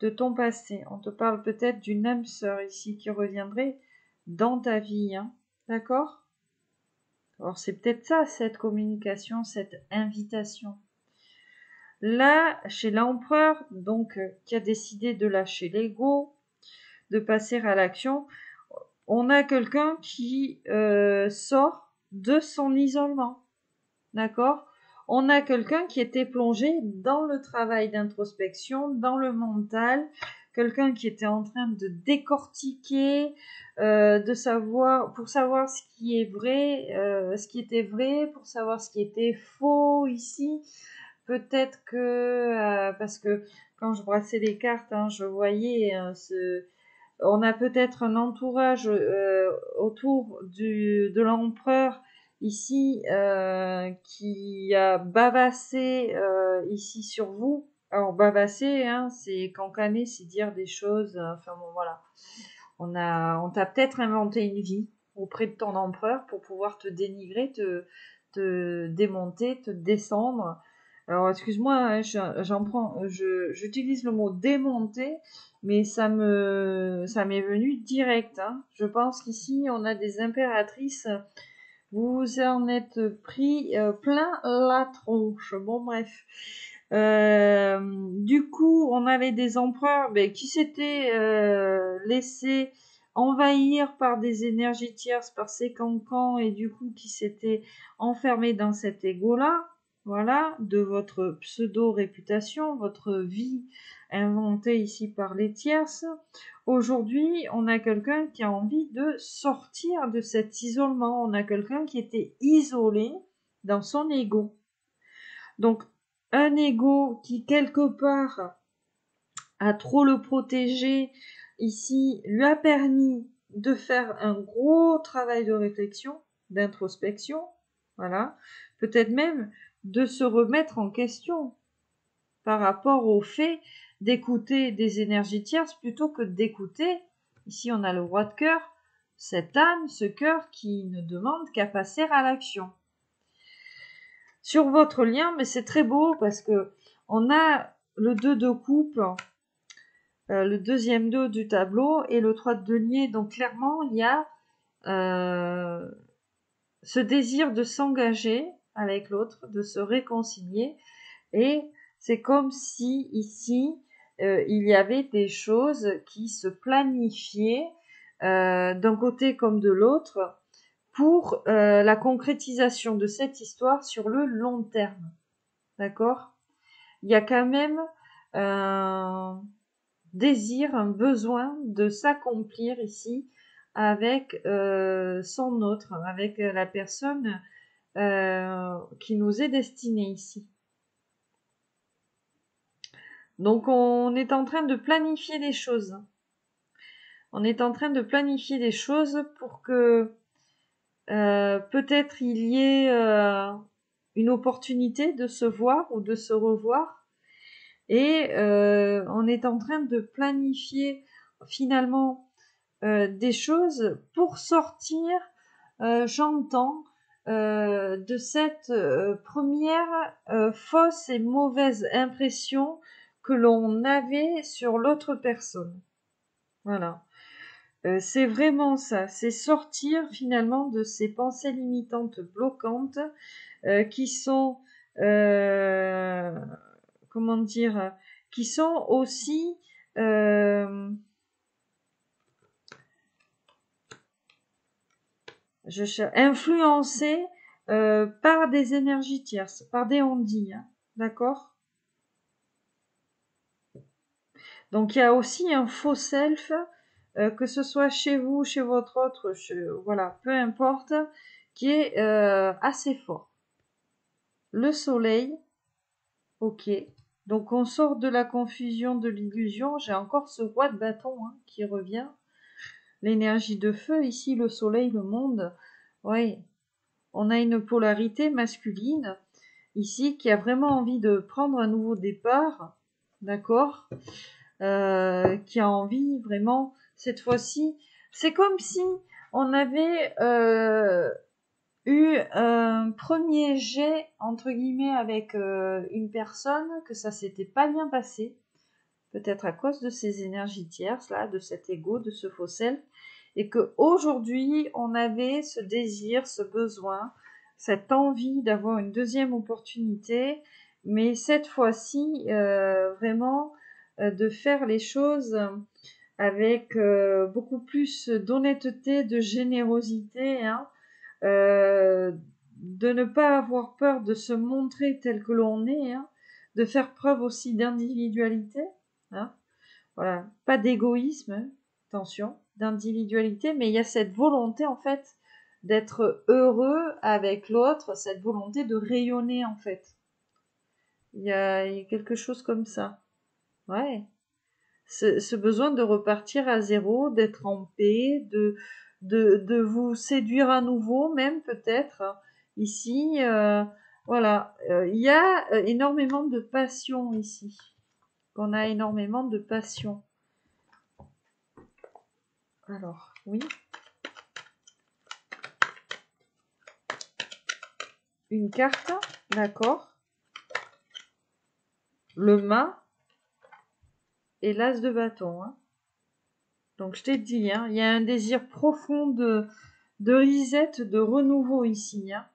de ton passé. On te parle peut-être d'une âme sœur ici qui reviendrait dans ta vie, hein, d'accord? Alors c'est peut-être ça, cette communication, cette invitation. Là, chez l'empereur, donc qui a décidé de lâcher l'ego, de passer à l'action, on a quelqu'un qui sort de son isolement, d'accord? On a quelqu'un qui était plongé dans le travail d'introspection, dans le mental, quelqu'un qui était en train de décortiquer, de savoir, pour savoir ce qui est vrai, ce qui était vrai, pour savoir ce qui était faux ici. Peut-être que, parce que quand je brassais les cartes, hein, je voyais on a peut-être un entourage autour de l'empereur ici qui a bavassé ici sur vous. Alors bavasser, hein, c'est cancaner, c'est dire des choses. Enfin bon, voilà. On t'a peut-être inventé une vie auprès de ton empereur pour pouvoir te dénigrer, te démonter, te descendre. Alors excuse-moi, hein, j'utilise le mot démonter, mais ça m'est venu direct. Hein. Je pense qu'ici on a des impératrices. Vous en êtes pris plein la tronche. Bon bref. Du coup, on avait des empereurs qui s'étaient laissés envahir par des énergies tierces, par ces cancans, et du coup qui s'étaient enfermés dans cet ego-là, voilà, de votre pseudo-réputation, votre vie inventée ici par les tierces. Aujourd'hui, on a quelqu'un qui a envie de sortir de cet isolement. On a quelqu'un qui était isolé dans son ego. Donc, un ego qui, quelque part, a trop le protégé, ici, lui a permis de faire un gros travail de réflexion, d'introspection, voilà. Peut-être même de se remettre en question par rapport au fait d'écouter des énergies tierces plutôt que d'écouter, ici on a le roi de cœur, cette âme, ce cœur qui ne demande qu'à passer à l'action. Sur votre lien, mais c'est très beau parce que on a le 2 de coupe, le deuxième 2 du tableau et le 3 de denier. Donc clairement, il y a ce désir de s'engager avec l'autre, de se réconcilier. Et c'est comme si ici, il y avait des choses qui se planifiaient d'un côté comme de l'autre pour la concrétisation de cette histoire sur le long terme. D'accord ? Il y a quand même un désir, un besoin de s'accomplir ici avec son autre, avec la personne qui nous est destinée ici. Donc on est en train de planifier des choses. On est en train de planifier des choses pour que peut-être il y ait une opportunité de se voir ou de se revoir. Et on est en train de planifier finalement des choses pour sortir, j'entends, de cette première fausse et mauvaise impression que l'on avait sur l'autre personne. Voilà. C'est vraiment ça, c'est sortir finalement de ces pensées limitantes bloquantes qui sont, comment dire, qui sont aussi influencées par des énergies tierces, par des ondits, hein, d'accord ? Donc il y a aussi un faux self, que ce soit chez vous, chez votre autre, voilà, peu importe, qui est assez fort. Le soleil, ok. Donc on sort de la confusion, de l'illusion. J'ai encore ce roi de bâton qui revient. L'énergie de feu, ici le soleil, le monde. Oui, on a une polarité masculine ici qui a vraiment envie de prendre un nouveau départ, d'accord, qui a envie vraiment cette fois-ci. C'est comme si on avait eu un premier jet entre guillemets avec une personne, que ça s'était pas bien passé, peut-être à cause de ces énergies tierces là, de cet ego, de ce faux self, et que aujourd'hui on avait ce désir, ce besoin, cette envie d'avoir une deuxième opportunité, mais cette fois-ci vraiment de faire les choses avec beaucoup plus d'honnêteté, de générosité, hein, de ne pas avoir peur de se montrer tel que l'on est, hein, de faire preuve aussi d'individualité, hein, voilà, pas d'égoïsme, hein, attention, d'individualité, mais il y a cette volonté en fait d'être heureux avec l'autre, cette volonté de rayonner en fait. Il y a quelque chose comme ça, ouais. Ce besoin de repartir à zéro, d'être en paix, de vous séduire à nouveau, même peut-être. Ici, voilà, il y a énormément de passion ici. On a énormément de passion. Alors, oui. Une carte, d'accord. Le mât et l'as de bâton. Hein. Donc, je t'ai dit, hein, il y a un désir profond de reset, de renouveau ici. Hein.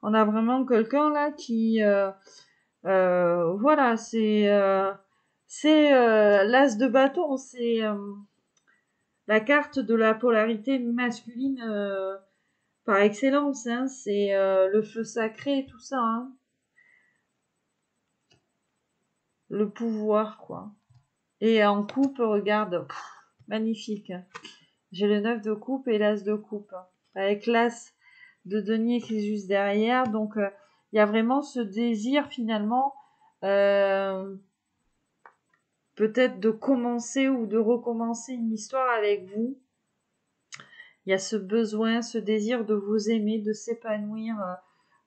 On a vraiment quelqu'un là qui, voilà, c'est l'as de bâton, c'est la carte de la polarité masculine par excellence. Hein, c'est le feu sacré, tout ça. Hein, le pouvoir, quoi. Et en coupe, regarde, magnifique. J'ai le 9 de coupe et l'as de coupe. Avec l'as de denier qui est juste derrière. Donc, il y a vraiment ce désir, finalement, peut-être de commencer ou de recommencer une histoire avec vous. Il y a ce besoin, ce désir de vous aimer, de s'épanouir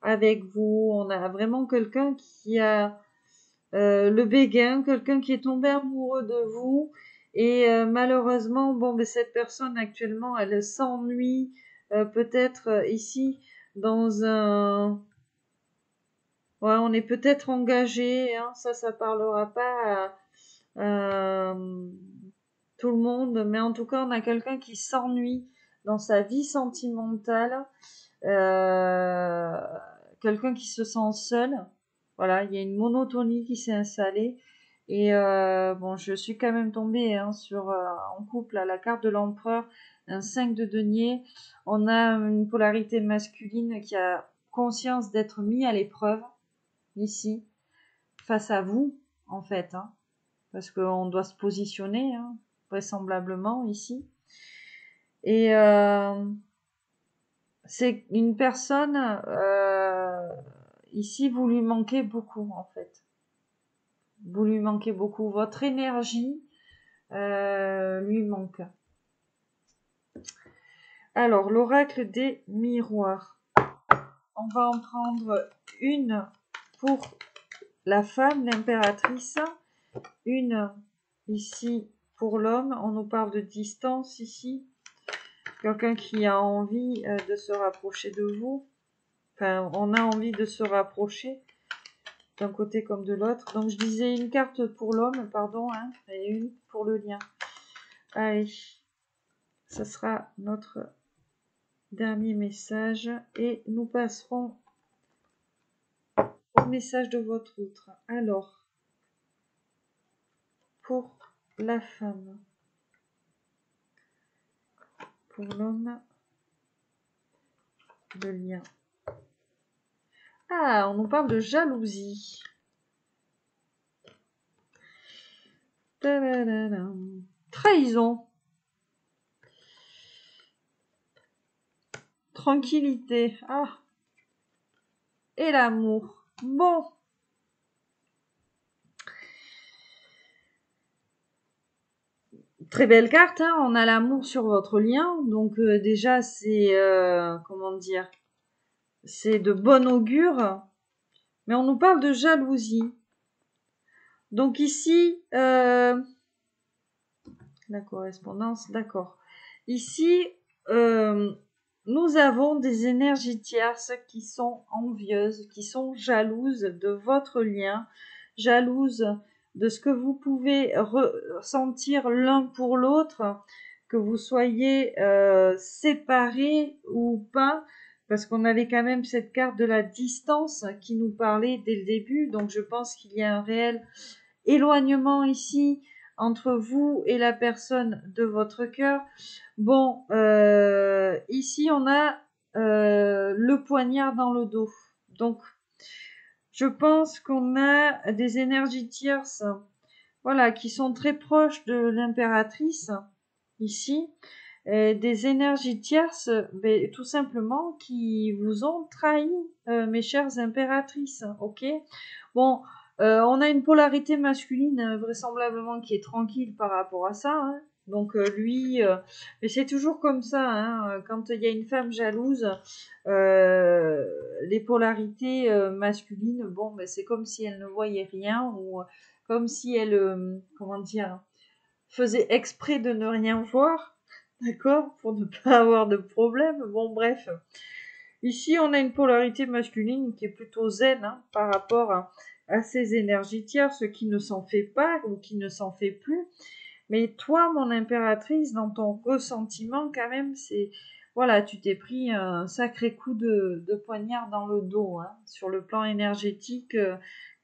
avec vous. On a vraiment quelqu'un qui a le béguin, quelqu'un qui est tombé amoureux de vous. Et malheureusement, bon, ben, cette personne actuellement, elle s'ennuie peut-être ici dans un... Ouais, on est peut-être engagé, hein, ça parlera pas à tout le monde, mais en tout cas, on a quelqu'un qui s'ennuie dans sa vie sentimentale, euh, quelqu'un qui se sent seul. Voilà, il y a une monotonie qui s'est installée. Et bon, je suis quand même tombée hein, sur en couple à la carte de l'empereur, un 5 de denier. On a une polarité masculine qui a conscience d'être mis à l'épreuve ici, face à vous, en fait, hein, parce qu'on doit se positionner, hein, vraisemblablement ici. Et c'est une personne ici, vous lui manquez beaucoup, en fait. Vous lui manquez beaucoup. Votre énergie lui manque. Alors, l'oracle des miroirs. On va en prendre une pour la femme, l'impératrice. Une ici pour l'homme. On nous parle de distance ici. Quelqu'un qui a envie de se rapprocher de vous. Enfin, on a envie de se rapprocher d'un côté comme de l'autre. Donc, je disais une carte pour l'homme, pardon, hein, et une pour le lien. Allez, ce sera notre dernier message et nous passerons au message de votre outre. Alors, pour la femme, pour l'homme, le lien. Ah, on nous parle de jalousie. Tadadadam. Trahison. Tranquillité. Ah. Et l'amour. Bon. Très belle carte, hein. On a l'amour sur votre lien. Donc déjà, c'est... comment dire, c'est de bon augure. Mais on nous parle de jalousie. Donc ici, la correspondance, d'accord. Ici, nous avons des énergies tierces qui sont envieuses, qui sont jalouses de votre lien, jalouses de ce que vous pouvez ressentir l'un pour l'autre, que vous soyez séparés ou pas, parce qu'on avait quand même cette carte de la distance qui nous parlait dès le début, donc je pense qu'il y a un réel éloignement ici entre vous et la personne de votre cœur. Bon, ici on a le poignard dans le dos. Donc, je pense qu'on a des énergies tierces, voilà, qui sont très proches de l'impératrice ici. Des énergies tierces, mais tout simplement qui vous ont trahi, mes chères impératrices. Ok. Bon, on a une polarité masculine vraisemblablement qui est tranquille par rapport à ça. Hein. Donc lui, mais c'est toujours comme ça. Hein, quand il y a une femme jalouse, les polarités masculines, bon, ben, c'est comme si elle ne voyait rien ou comme si elle, comment dire, faisait exprès de ne rien voir, d'accord, pour ne pas avoir de problème. Bon, bref. Ici, on a une polarité masculine qui est plutôt zen hein, par rapport à ces énergies tierces, qui ne s'en fait pas ou qui ne s'en fait plus. Mais toi, mon impératrice, dans ton ressentiment, quand même, c'est... Voilà, tu t'es pris un sacré coup de poignard dans le dos. Hein. Sur le plan énergétique,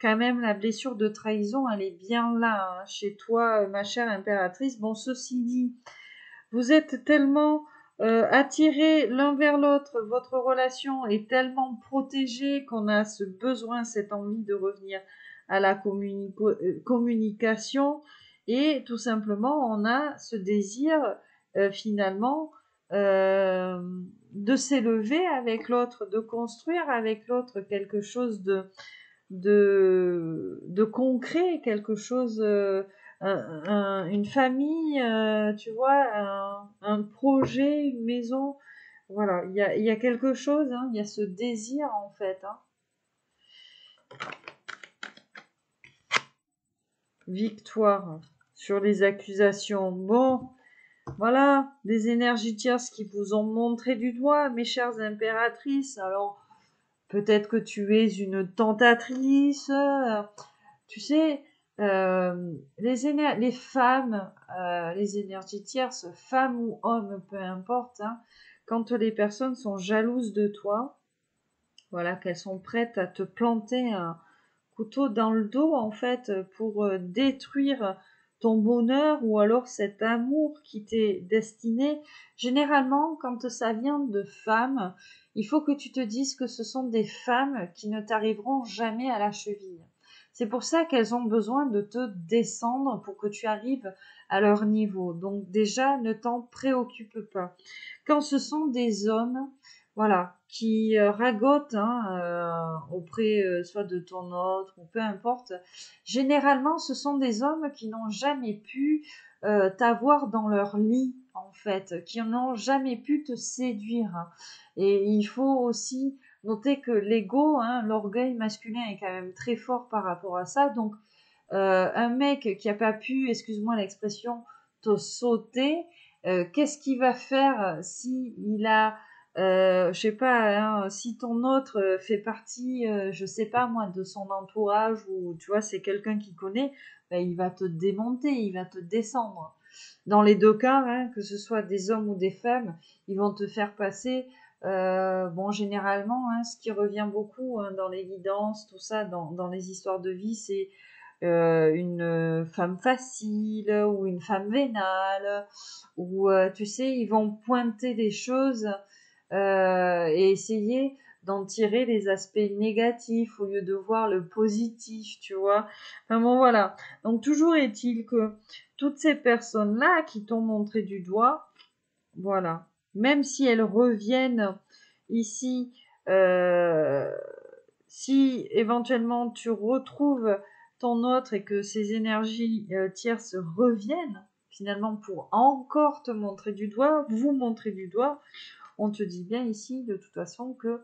quand même, la blessure de trahison, elle est bien là, hein, chez toi, ma chère impératrice. Bon, ceci dit, vous êtes tellement attirés l'un vers l'autre, votre relation est tellement protégée qu'on a ce besoin, cette envie de revenir à la communication et tout simplement on a ce désir finalement euh, de s'élever avec l'autre, de construire avec l'autre quelque chose de concret, quelque chose une famille, tu vois, un projet, une maison. Voilà, il y a quelque chose, hein, il y a ce désir en fait. Hein. Victoire sur les accusations. Bon, voilà, des énergies tierces qui vous ont montré du doigt, mes chères impératrices. Alors, peut-être que tu es une tentatrice. Tu sais, les femmes, les énergies tierces, femmes ou hommes, peu importe, hein, quand les personnes sont jalouses de toi, voilà, qu'elles sont prêtes à te planter un couteau dans le dos, en fait, pour détruire ton bonheur ou alors cet amour qui t'est destiné. Généralement, quand ça vient de femmes, il faut que tu te dises que ce sont des femmes qui ne t'arriveront jamais à la cheville. C'est pour ça qu'elles ont besoin de te descendre pour que tu arrives à leur niveau. Donc déjà, ne t'en préoccupe pas. Quand ce sont des hommes, voilà, qui ragotent hein, auprès soit de ton autre ou peu importe. Généralement, ce sont des hommes qui n'ont jamais pu t'avoir dans leur lit, en fait, qui n'ont jamais pu te séduire. Et il faut aussi noter que l'ego, hein, l'orgueil masculin est quand même très fort par rapport à ça. Donc, un mec qui a pas pu, excuse-moi l'expression, te sauter, qu'est-ce qu'il va faire si il a je sais pas, hein, si ton autre fait partie, je sais pas moi, de son entourage ou tu vois, c'est quelqu'un qui connaît, ben, il va te démonter, il va te descendre. Dans les deux cas, hein, que ce soit des hommes ou des femmes, ils vont te faire passer. Bon, généralement, hein, ce qui revient beaucoup hein, dans les guidances, tout ça, dans les histoires de vie, c'est une femme facile ou une femme vénale, ou tu sais, ils vont pointer des choses et essayer d'en tirer les aspects négatifs au lieu de voir le positif, tu vois. Enfin bon, voilà. Donc toujours est-il que toutes ces personnes-là qui t'ont montré du doigt, voilà, même si elles reviennent ici, si éventuellement tu retrouves ton autre et que ces énergies tierces reviennent finalement pour encore te montrer du doigt, vous montrer du doigt, on te dit bien ici de toute façon que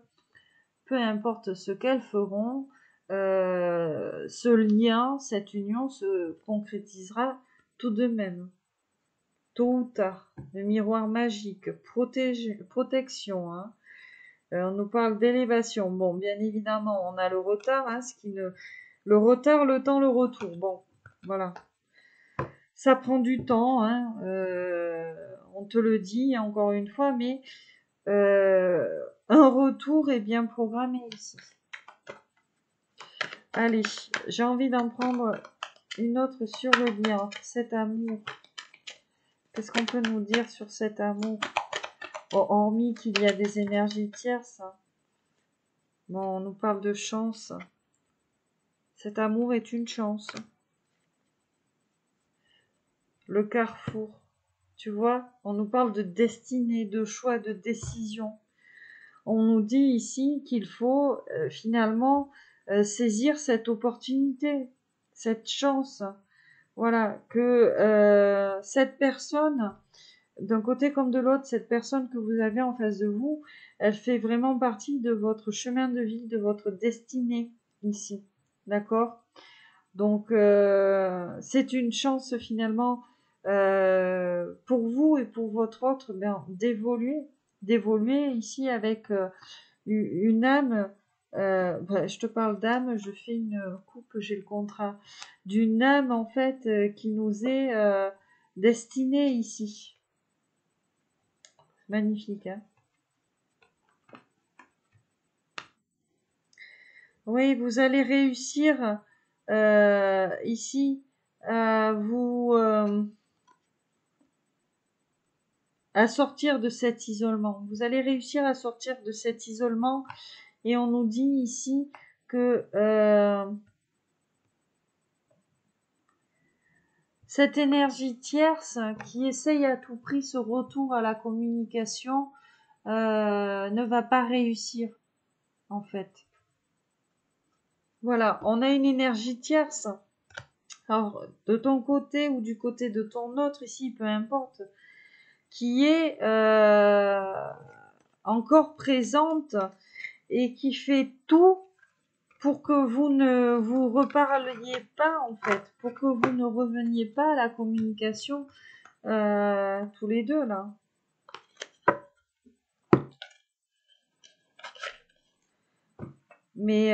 peu importe ce qu'elles feront, ce lien, cette union se concrétisera tout de même, tôt ou tard. Le miroir magique, protection, hein. On nous parle d'élévation. Bon, bien évidemment, on a le retard, hein, le retard, le temps, le retour. Bon, voilà. Ça prend du temps, hein, on te le dit encore une fois, mais un retour est bien programmé ici. Allez, j'ai envie d'en prendre une autre sur le lien, cet amour. Qu'est-ce qu'on peut nous dire sur cet amour? Hormis qu'il y a des énergies tierces. Bon, on nous parle de chance. Cet amour est une chance. Le carrefour. Tu vois, on nous parle de destinée, de choix, de décision. On nous dit ici qu'il faut finalement saisir cette opportunité, cette chance. Voilà, que cette personne, d'un côté comme de l'autre, cette personne que vous avez en face de vous, elle fait vraiment partie de votre chemin de vie, de votre destinée ici. D'accord? Donc, c'est une chance finalement pour vous et pour votre autre d'évoluer ici avec une âme. Je te parle d'âme, je fais une coupe, j'ai le contrat d'une âme en fait qui nous est destinée ici. Magnifique, hein? Oui, vous allez réussir ici à vous à sortir de cet isolement. Vous allez réussir à sortir de cet isolement et on nous dit ici que cette énergie tierce qui essaye à tout prix ce retour à la communication ne va pas réussir en fait. Voilà, on a une énergie tierce. Alors, de ton côté ou du côté de ton autre, ici, peu importe, qui est encore présente et qui fait tout pour que vous ne vous reparliez pas, en fait, pour que vous ne reveniez pas à la communication tous les deux, là. Mais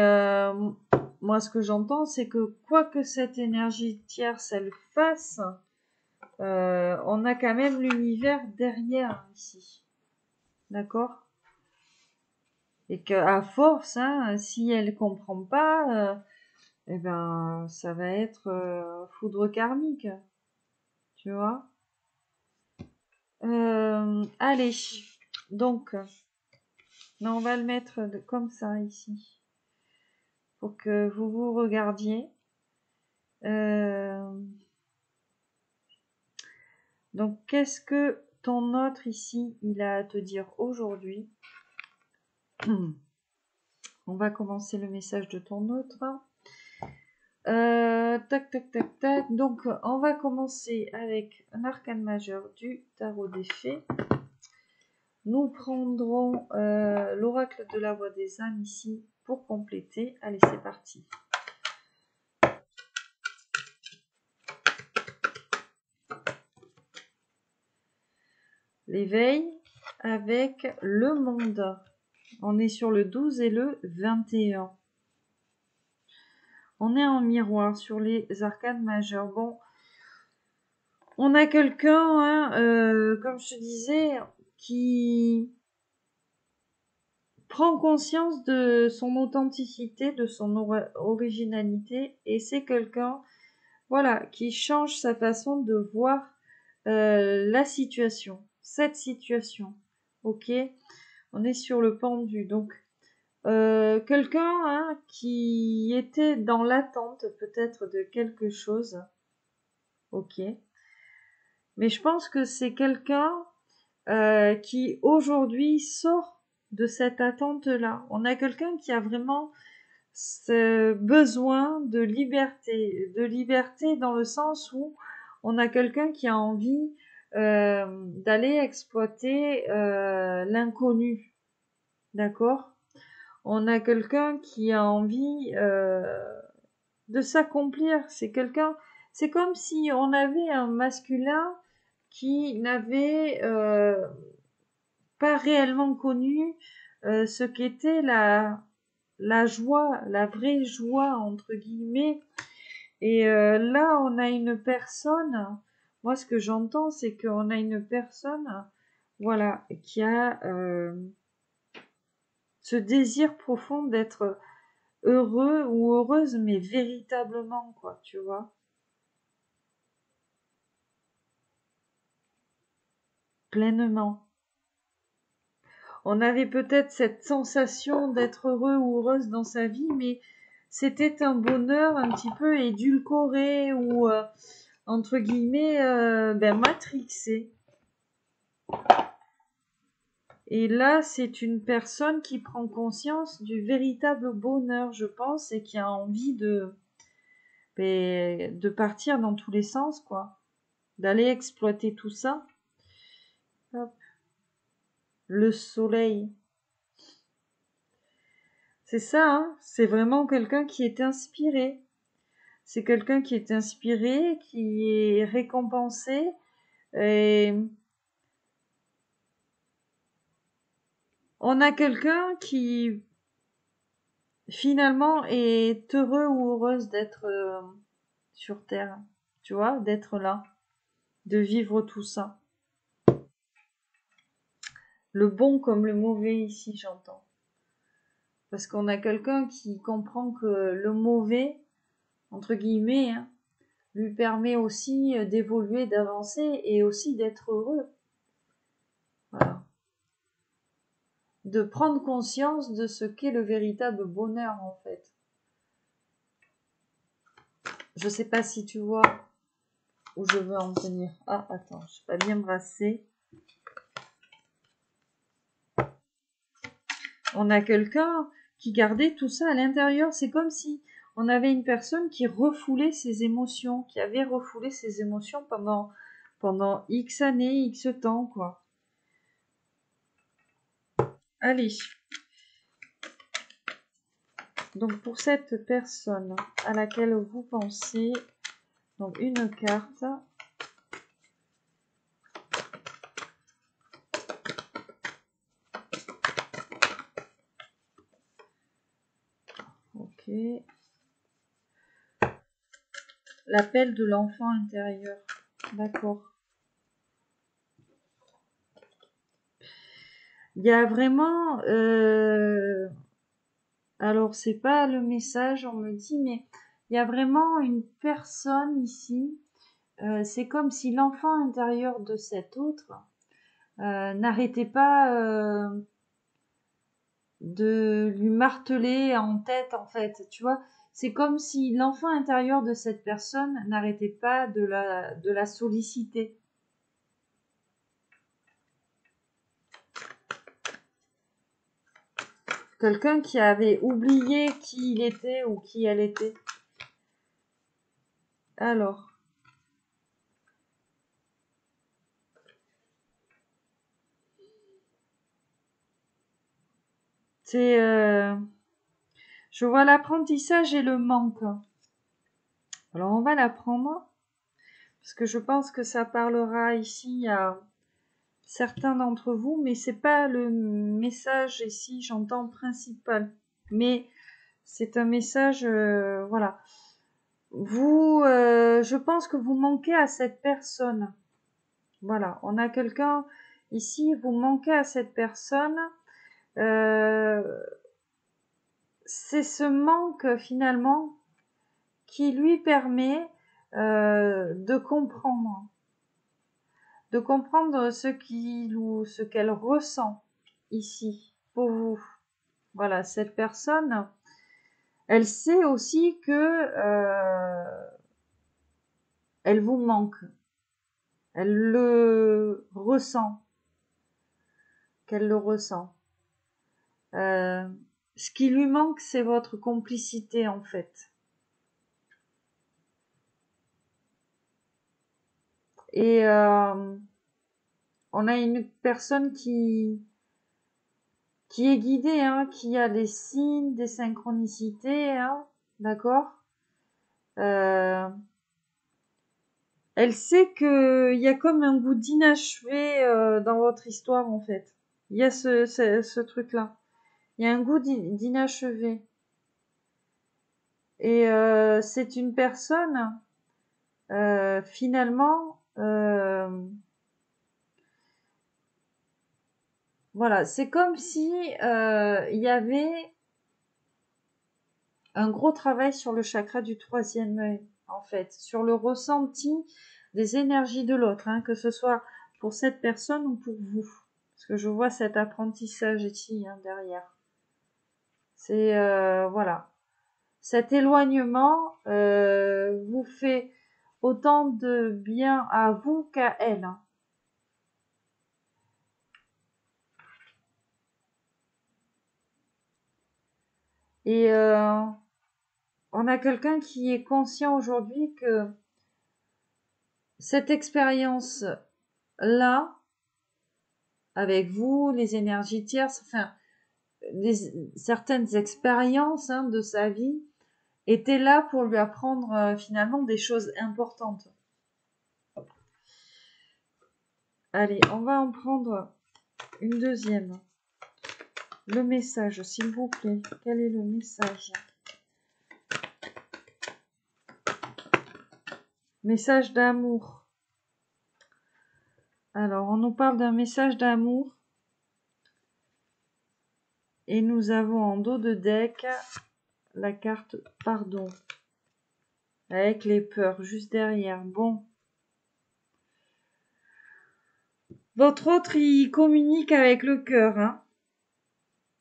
moi, ce que j'entends, c'est que quoi que cette énergie tierce, elle fasse, on a quand même l'univers derrière, ici. D'accord? Et qu'à force, hein, si elle comprend pas, eh ben, ça va être foudre karmique. Tu vois? Allez. Donc, on va le mettre comme ça, ici. Pour que vous vous regardiez. Donc, qu'est-ce que ton autre ici, il a à te dire aujourd'hui? On va commencer le message de ton autre. Tac, tac, tac, tac. Donc, on va commencer avec un arcane majeur du tarot des fées. Nous prendrons l'oracle de la voix des âmes ici pour compléter. Allez, c'est parti. L'éveil avec le monde. On est sur le 12 et le 21. On est en miroir sur les arcanes majeures. Bon, on a quelqu'un, hein, comme je te disais, qui prend conscience de son authenticité, de son originalité, et c'est quelqu'un, voilà, qui change sa façon de voir la situation, cette situation. Ok, on est sur le pendu, donc quelqu'un, hein, qui était dans l'attente peut-être de quelque chose. Ok, mais je pense que c'est quelqu'un qui aujourd'hui sort de cette attente-là. On a quelqu'un qui a vraiment ce besoin de liberté dans le sens où on a quelqu'un qui a envie d'aller exploiter l'inconnu, d'accord? On a quelqu'un qui a envie de s'accomplir. C'est comme si on avait un masculin qui n'avait pas réellement connu ce qu'était la joie, la vraie joie, entre guillemets. Et là, on a une personne, moi ce que j'entends, c'est qu'on a une personne, voilà, qui a ce désir profond d'être heureux ou heureuse, mais véritablement, quoi, tu vois. Pleinement. On avait peut-être cette sensation d'être heureux ou heureuse dans sa vie, mais c'était un bonheur un petit peu édulcoré ou, entre guillemets, matrixé. Et là, c'est une personne qui prend conscience du véritable bonheur, je pense, et qui a envie de partir dans tous les sens, quoi. D'aller exploiter tout ça. Hop. Le soleil. C'est ça, hein, c'est vraiment quelqu'un qui est inspiré. C'est quelqu'un qui est inspiré, qui est récompensé. Et on a quelqu'un qui finalement est heureux ou heureuse d'être sur Terre. Tu vois, d'être là, de vivre tout ça. Le bon comme le mauvais ici, j'entends. Parce qu'on a quelqu'un qui comprend que le mauvais, entre guillemets, hein, lui permet aussi d'évoluer, d'avancer et aussi d'être heureux. Voilà. De prendre conscience de ce qu'est le véritable bonheur, en fait. Je sais pas si tu vois où je veux en venir. Ah, attends, je sais pas bien brasser. On a quelqu'un qui gardait tout ça à l'intérieur. C'est comme si on avait une personne qui refoulait ses émotions, qui avait refoulé ses émotions pendant X années, X temps, quoi. Allez. Donc pour cette personne à laquelle vous pensez, donc une carte. Ok. L'appel de l'enfant intérieur. D'accord. Il y a vraiment... alors, c'est pas le message, on me dit, mais il y a vraiment une personne ici. C'est comme si l'enfant intérieur de cet autre n'arrêtait pas de lui marteler en tête, en fait. Tu vois, c'est comme si l'enfant intérieur de cette personne n'arrêtait pas de la solliciter. Quelqu'un qui avait oublié qui il était ou qui elle était. Alors, c'est... je vois l'apprentissage et le manque. Alors, on va l'apprendre, parce que je pense que ça parlera ici à certains d'entre vous, mais c'est pas le message ici, j'entends principal. Mais c'est un message, voilà. Vous, je pense que vous manquez à cette personne. Voilà, on a quelqu'un ici, vous manquez à cette personne. C'est ce manque finalement qui lui permet de comprendre ce qu'il ou ce qu'elle ressent ici pour vous. Voilà, cette personne, elle sait aussi que elle vous manque. Elle le ressent, qu'elle le ressent. Ce qui lui manque, c'est votre complicité en fait. Et on a une personne qui est guidée, hein, qui a des signes, des synchronicités, hein, d'accord. Elle sait qu'il y a comme un goût d'inachevé dans votre histoire en fait. Il y a ce truc-là. Il y a un goût d'inachevé. Et c'est une personne, finalement, voilà, c'est comme si il y avait un gros travail sur le chakra du troisième œil, en fait, sur le ressenti des énergies de l'autre, hein, que ce soit pour cette personne ou pour vous. Parce que je vois cet apprentissage ici, hein, derrière. C'est, voilà. Cet éloignement vous fait autant de bien à vous qu'à elle. Hein. Et on a quelqu'un qui est conscient aujourd'hui que cette expérience-là, avec vous, les énergies tierces, enfin, certaines expériences hein, de sa vie, étaient là pour lui apprendre finalement des choses importantes. Allez, on va en prendre une deuxième. Le message, s'il vous plaît. Quel est le message ? Message d'amour. Alors, on nous parle d'un message d'amour. Et nous avons en dos de deck la carte pardon. Avec les peurs juste derrière. Bon. Votre autre, il communique avec le cœur. Hein.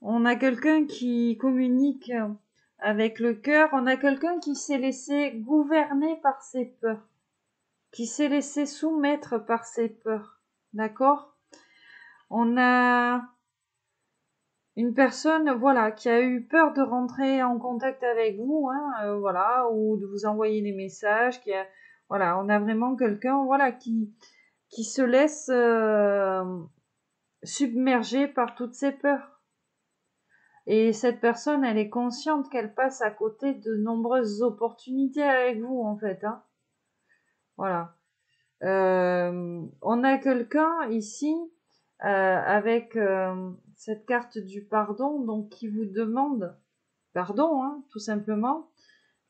On a quelqu'un qui communique avec le cœur. On a quelqu'un qui s'est laissé gouverner par ses peurs. Qui s'est laissé soumettre par ses peurs. D'accord ? On a une personne, voilà, qui a eu peur de rentrer en contact avec vous, hein, voilà, ou de vous envoyer des messages, voilà, on a vraiment quelqu'un, voilà, qui se laisse submerger par toutes ces peurs, Et cette personne, elle est consciente qu'elle passe à côté de nombreuses opportunités avec vous, en fait. Hein. Voilà. On a quelqu'un ici avec cette carte du pardon, donc qui vous demande pardon, hein, tout simplement.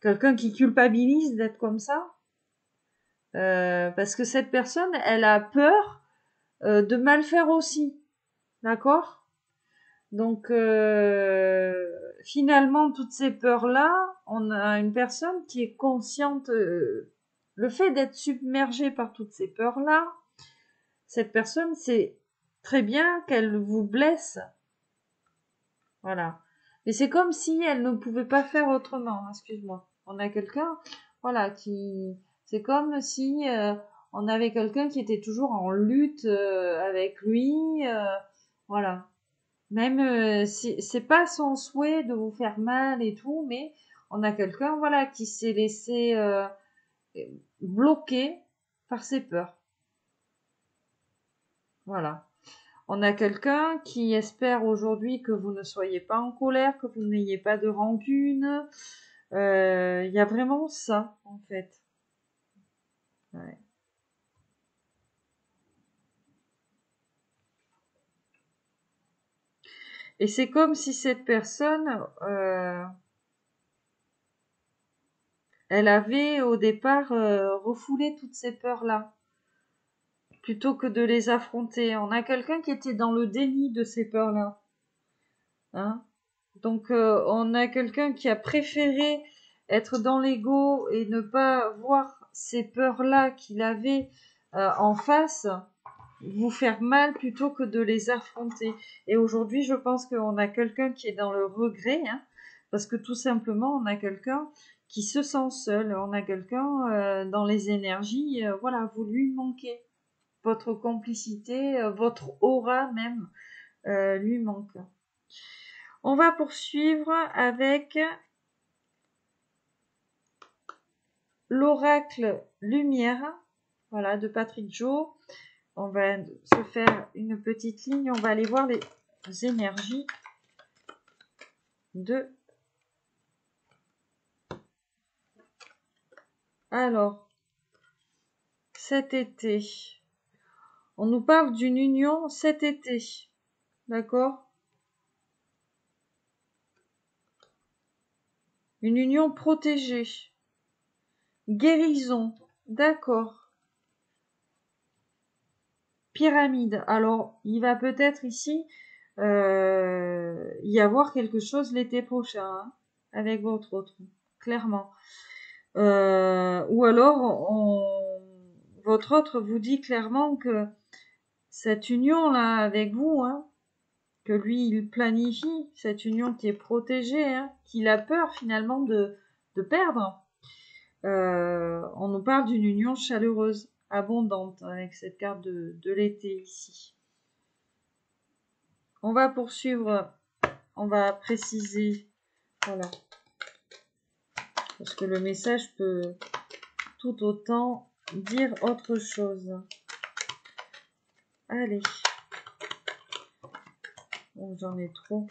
Quelqu'un qui culpabilise d'être comme ça. Parce que cette personne, elle a peur de mal faire aussi. D'accord? Donc, finalement, toutes ces peurs-là, on a une personne qui est consciente. Le fait d'être submergé par toutes ces peurs-là, cette personne sait très bien qu'elle vous blesse. Voilà. Mais c'est comme si elle ne pouvait pas faire autrement. Excuse-moi. On a quelqu'un, voilà, qui... C'est comme si on avait quelqu'un qui était toujours en lutte avec lui. Voilà. Même si c'est pas son souhait de vous faire mal et tout, mais on a quelqu'un, voilà, qui s'est laissé bloquer par ses peurs. Voilà. On a quelqu'un qui espère aujourd'hui que vous ne soyez pas en colère, que vous n'ayez pas de rancune. Il y a vraiment ça, en fait. Ouais. Et c'est comme si cette personne, elle avait au départ refoulé toutes ces peurs-là, plutôt que de les affronter. On a quelqu'un qui était dans le déni de ces peurs-là. Hein. Donc on a quelqu'un qui a préféré être dans l'ego et ne pas voir ces peurs-là qu'il avait en face, vous faire mal plutôt que de les affronter. Et aujourd'hui, je pense qu'on a quelqu'un qui est dans le regret, hein, parce que tout simplement, on a quelqu'un qui se sent seul, on a quelqu'un dans les énergies, voilà, vous lui manquez. Votre complicité, votre aura même lui manque. On va poursuivre avec l'oracle Lumière, voilà, de Patrick Jo. On va se faire une petite ligne, on va aller voir les énergies de... Alors, cet été, on nous parle d'une union cet été, d'accord? Une union protégée, guérison, d'accord. Pyramide, alors il va peut-être ici y avoir quelque chose l'été prochain, hein, avec votre autre, clairement. Ou alors, votre autre vous dit clairement que cette union-là avec vous, hein, que lui, il planifie, cette union qui est protégée, hein, qu'il a peur finalement de perdre, on nous parle d'une union chaleureuse, abondante, avec cette carte de l'été ici. On va poursuivre, on va préciser, voilà, parce que le message peut tout autant dire autre chose. Allez. Bon, j'en ai trop.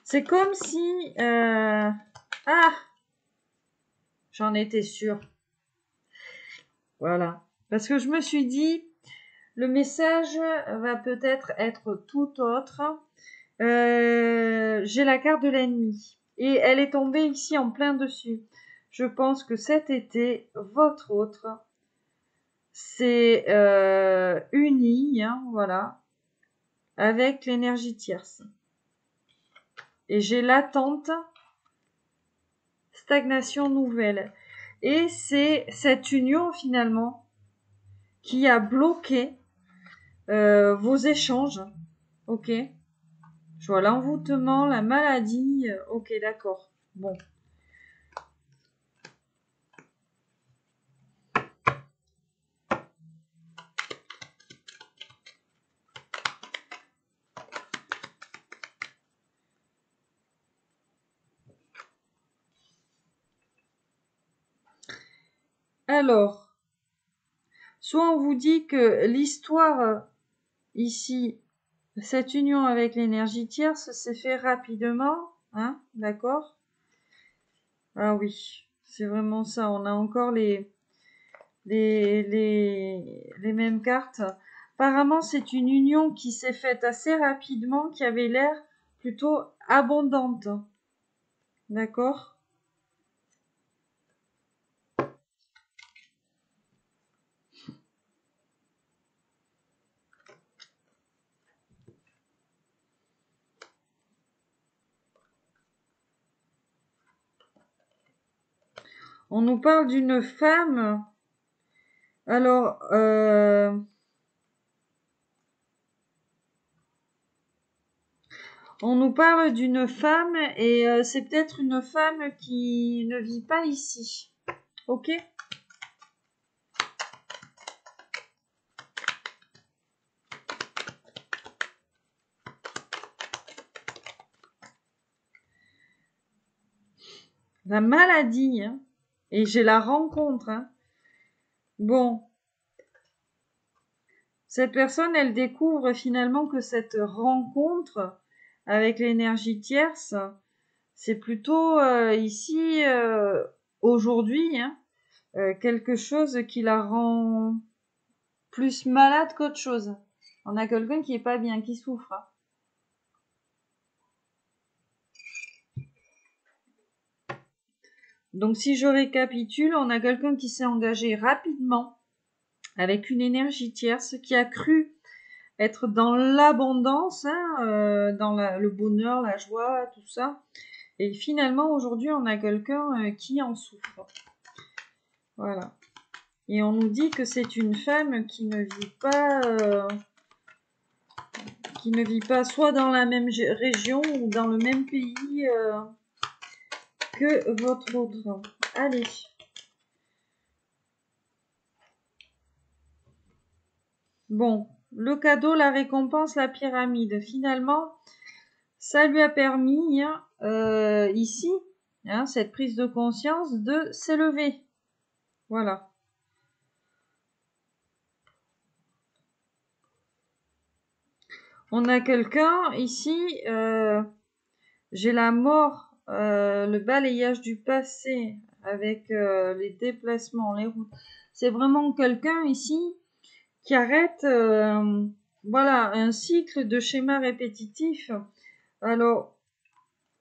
C'est comme si... Ah, j'en étais sûre. Voilà. Parce que je me suis dit, le message va peut-être être tout autre. J'ai la carte de l'ennemi. Et elle est tombée ici en plein dessus. Je pense que cet été, votre autre s'est uni, hein, voilà, avec l'énergie tierce. Et j'ai l'attente, stagnation nouvelle. Et c'est cette union finalement qui a bloqué vos échanges. Ok. Je vois l'envoûtement, la maladie. Ok, d'accord. Bon. Alors, Soit on vous dit que l'histoire ici, cette union avec l'énergie tierce s'est fait rapidement, hein, d'accord? Ah oui, c'est vraiment ça. On a encore les mêmes cartes. Apparemment, c'est une union qui s'est faite assez rapidement, qui avait l'air plutôt abondante. D'accord? On nous parle d'une femme. Alors, on nous parle d'une femme et c'est peut-être une femme qui ne vit pas ici. Ok? La maladie, hein. Et j'ai la rencontre, hein. Bon, cette personne, elle découvre finalement que cette rencontre avec l'énergie tierce, c'est plutôt ici, aujourd'hui, hein, quelque chose qui la rend plus malade qu'autre chose. On a quelqu'un qui est pas bien, qui souffre, hein. Donc si je récapitule, on a quelqu'un qui s'est engagé rapidement avec une énergie tierce qui a cru être dans l'abondance, hein, dans le bonheur, la joie, tout ça. Et finalement, aujourd'hui, on a quelqu'un qui en souffre. Voilà. Et on nous dit que c'est une femme qui ne vit pas soit dans la même région ou dans le même pays que votre autre. Allez. Bon, le cadeau, la récompense, la pyramide. Finalement, ça lui a permis, hein, ici, hein, cette prise de conscience, de s'élever. Voilà. On a quelqu'un ici, j'ai la mort, le balayage du passé avec les déplacements, les routes. C'est vraiment quelqu'un ici qui arrête, voilà, un cycle de schémas répétitifs. Alors,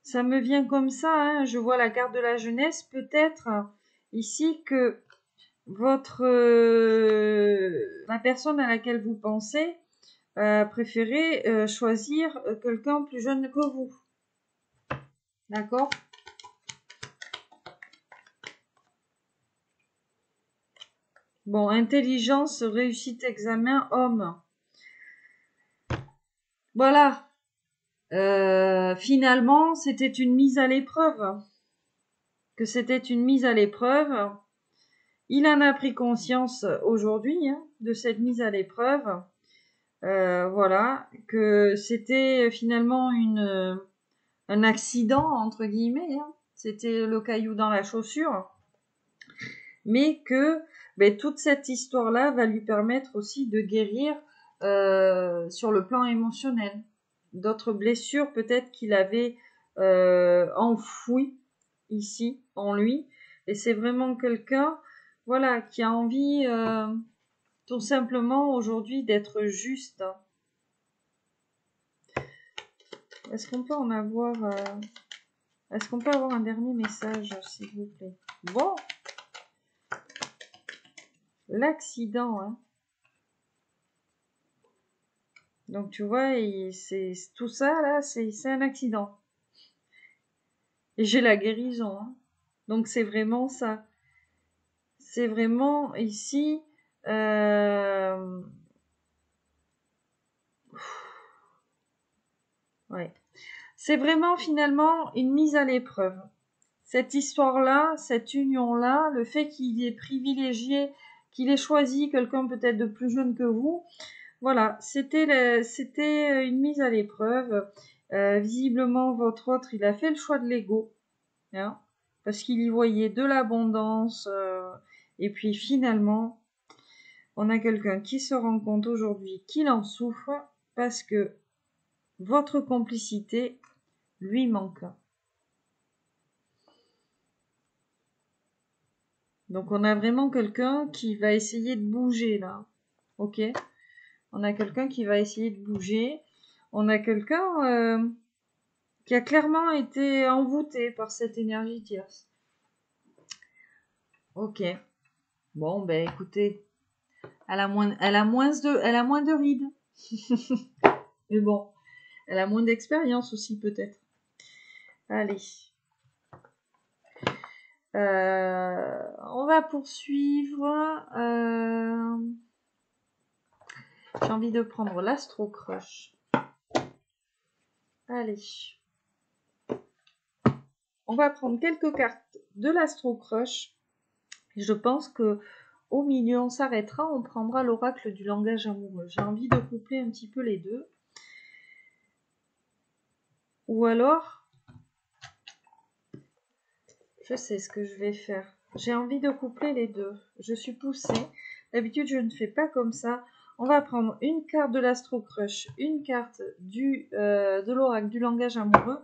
ça me vient comme ça, hein, je vois la carte de la jeunesse, peut-être ici que la personne à laquelle vous pensez préférez choisir quelqu'un plus jeune que vous. D'accord? Bon, intelligence, réussite, examen, homme. Voilà. Finalement, c'était une mise à l'épreuve. Que c'était une mise à l'épreuve. Il en a pris conscience aujourd'hui, hein, de cette mise à l'épreuve. Voilà. Que c'était finalement un accident, entre guillemets, hein. C'était le caillou dans la chaussure. Mais que toute cette histoire-là va lui permettre aussi de guérir sur le plan émotionnel. D'autres blessures peut-être qu'il avait enfouies ici, en lui. Et c'est vraiment quelqu'un, voilà, qui a envie tout simplement aujourd'hui d'être juste. Est-ce qu'on peut en avoir... Est-ce qu'on peut avoir un dernier message, s'il vous plaît? Bon, l'accident, hein. Donc tu vois, c'est tout ça là, c'est un accident. Et j'ai la guérison, hein. Donc c'est vraiment ça. C'est vraiment ici. Ouais. C'est vraiment finalement une mise à l'épreuve. Cette histoire-là, cette union-là, le fait qu'il ait privilégié, qu'il ait choisi quelqu'un peut-être de plus jeune que vous, voilà, c'était une mise à l'épreuve. Visiblement, votre autre, il a fait le choix de l'ego, hein, parce qu'il y voyait de l'abondance. Et puis finalement, On a quelqu'un qui se rend compte aujourd'hui qu'il en souffre parce que votre complicité lui manque. Donc on a vraiment quelqu'un qui va essayer de bouger là. Ok? On a quelqu'un qui va essayer de bouger. On a quelqu'un qui a clairement été envoûté par cette énergie tierce. Ok. Bon, ben écoutez, elle a moins de rides. Mais bon, elle a moins d'expérience aussi peut-être. Allez. On va poursuivre. J'ai envie de prendre l'Astro Crush. Allez. On va prendre quelques cartes de l'Astro Crush. Je pense que au milieu, on s'arrêtera. On prendra l'oracle du langage amoureux. J'ai envie de coupler un petit peu les deux. Ou alors, je sais ce que je vais faire. J'ai envie de coupler les deux. Je suis poussée. D'habitude, je ne fais pas comme ça. On va prendre une carte de l'Astro Crush, une carte de l'oracle du langage amoureux.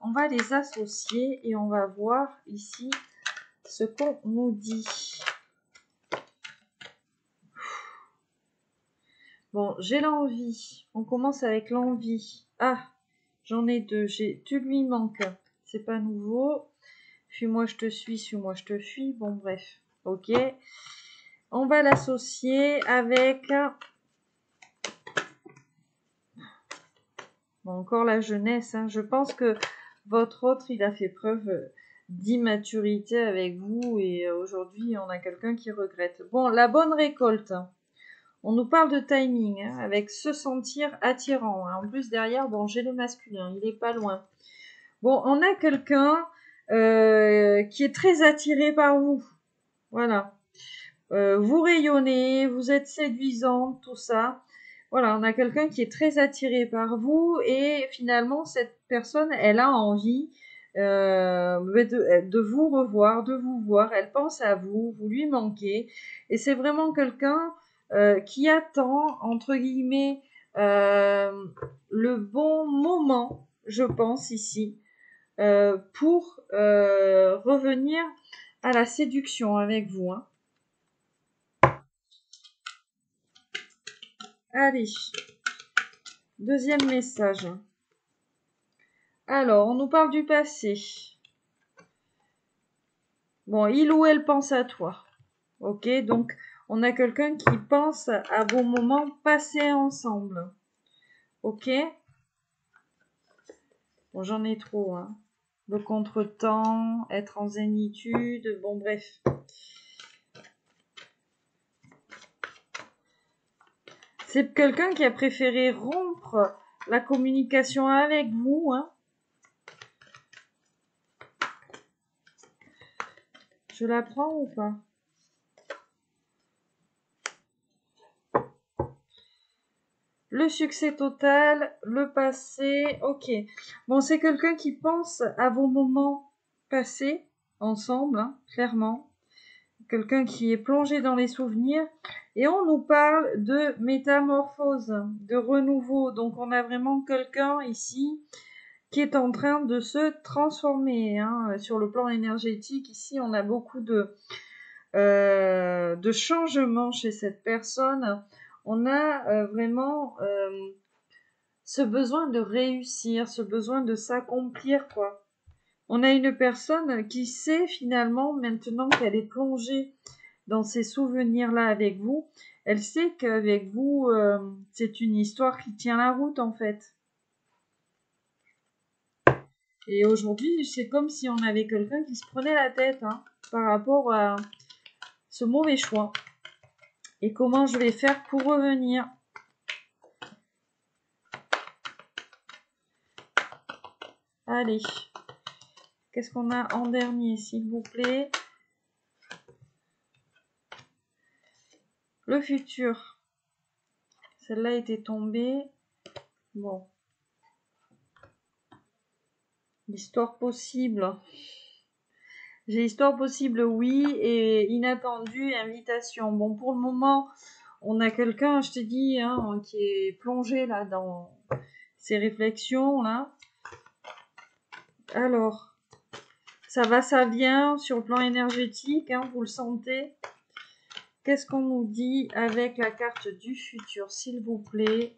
On va les associer et on va voir ici ce qu'on nous dit. Bon, j'ai l'envie. On commence avec l'envie. Ah, j'en ai deux. Tu lui manques. C'est pas nouveau. Fuis-moi, je te suis. Suis-moi, je te fuis. Bon, bref. Ok. On va l'associer avec... Bon, encore la jeunesse. Hein. Je pense que votre autre, il a fait preuve d'immaturité avec vous. Et aujourd'hui, on a quelqu'un qui regrette. Bon, la bonne récolte. On nous parle de timing, hein, avec se sentir attirant. Hein. En plus, derrière, bon, j'ai le masculin, il est pas loin. Bon, on a quelqu'un qui est très attiré par vous. Voilà. Vous rayonnez, vous êtes séduisante, tout ça. Voilà, on a quelqu'un qui est très attiré par vous et finalement, cette personne, elle a envie de vous revoir, de vous voir. Elle pense à vous, vous lui manquez. Et c'est vraiment quelqu'un qui attend, entre guillemets, le bon moment, je pense, ici, pour revenir à la séduction avec vous. Hein. Allez, deuxième message. Alors, on nous parle du passé. Bon, il ou elle pense à toi. Ok, donc on a quelqu'un qui pense à vos moments passés ensemble. Ok. Bon, j'en ai trop. Hein. Le contretemps, être en zénitude, bon bref. C'est quelqu'un qui a préféré rompre la communication avec vous. Hein. Je la prends ou pas? Le succès total, le passé, ok. Bon, c'est quelqu'un qui pense à vos moments passés ensemble, hein, clairement. Quelqu'un qui est plongé dans les souvenirs. Et on nous parle de métamorphose, de renouveau. Donc, on a vraiment quelqu'un ici qui est en train de se transformer. Hein. Sur le plan énergétique, ici, on a beaucoup de changements chez cette personne. On a vraiment ce besoin de réussir, ce besoin de s'accomplir, quoi. On a une personne qui sait finalement, maintenant qu'elle est plongée dans ces souvenirs-là avec vous, elle sait qu'avec vous, c'est une histoire qui tient la route, en fait. Et aujourd'hui, c'est comme si on avait quelqu'un qui se prenait la tête hein, par rapport à ce mauvais choix. Et comment je vais faire pour revenir. Allez. Qu'est-ce qu'on a en dernier, s'il vous plaît? Le futur. Celle-là était tombée. Bon. L'histoire possible. J'ai histoire possible, oui. Et inattendue, invitation. Bon, pour le moment, on a quelqu'un, je t'ai dit, hein, qui est plongé là dans ses réflexions là. Alors, ça va, ça vient sur le plan énergétique, hein, vous le sentez. Qu'est-ce qu'on nous dit avec la carte du futur, s'il vous plaît?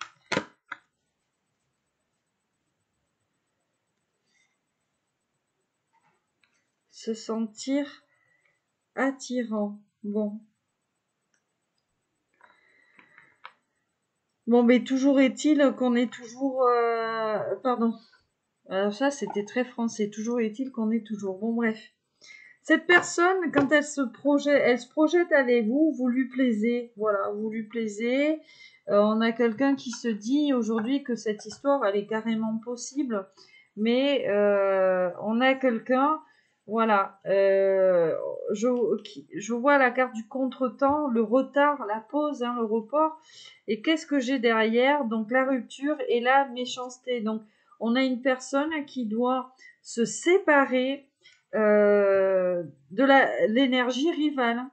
Se sentir attirant. Bon. Bon, mais toujours est-il qu'on est toujours... pardon. Alors ça, c'était très français. Toujours est-il qu'on est toujours... Bon, bref. Cette personne, quand elle se projette avec vous, vous lui plaisez. Voilà, vous lui plaisez. On a quelqu'un qui se dit aujourd'hui que cette histoire, elle est carrément possible. Mais on a quelqu'un... Voilà, je vois la carte du contretemps, le retard, la pause, hein, le report. Et qu'est-ce que j'ai derrière? Donc la rupture et la méchanceté. Donc on a une personne qui doit se séparer de l'énergie rivale,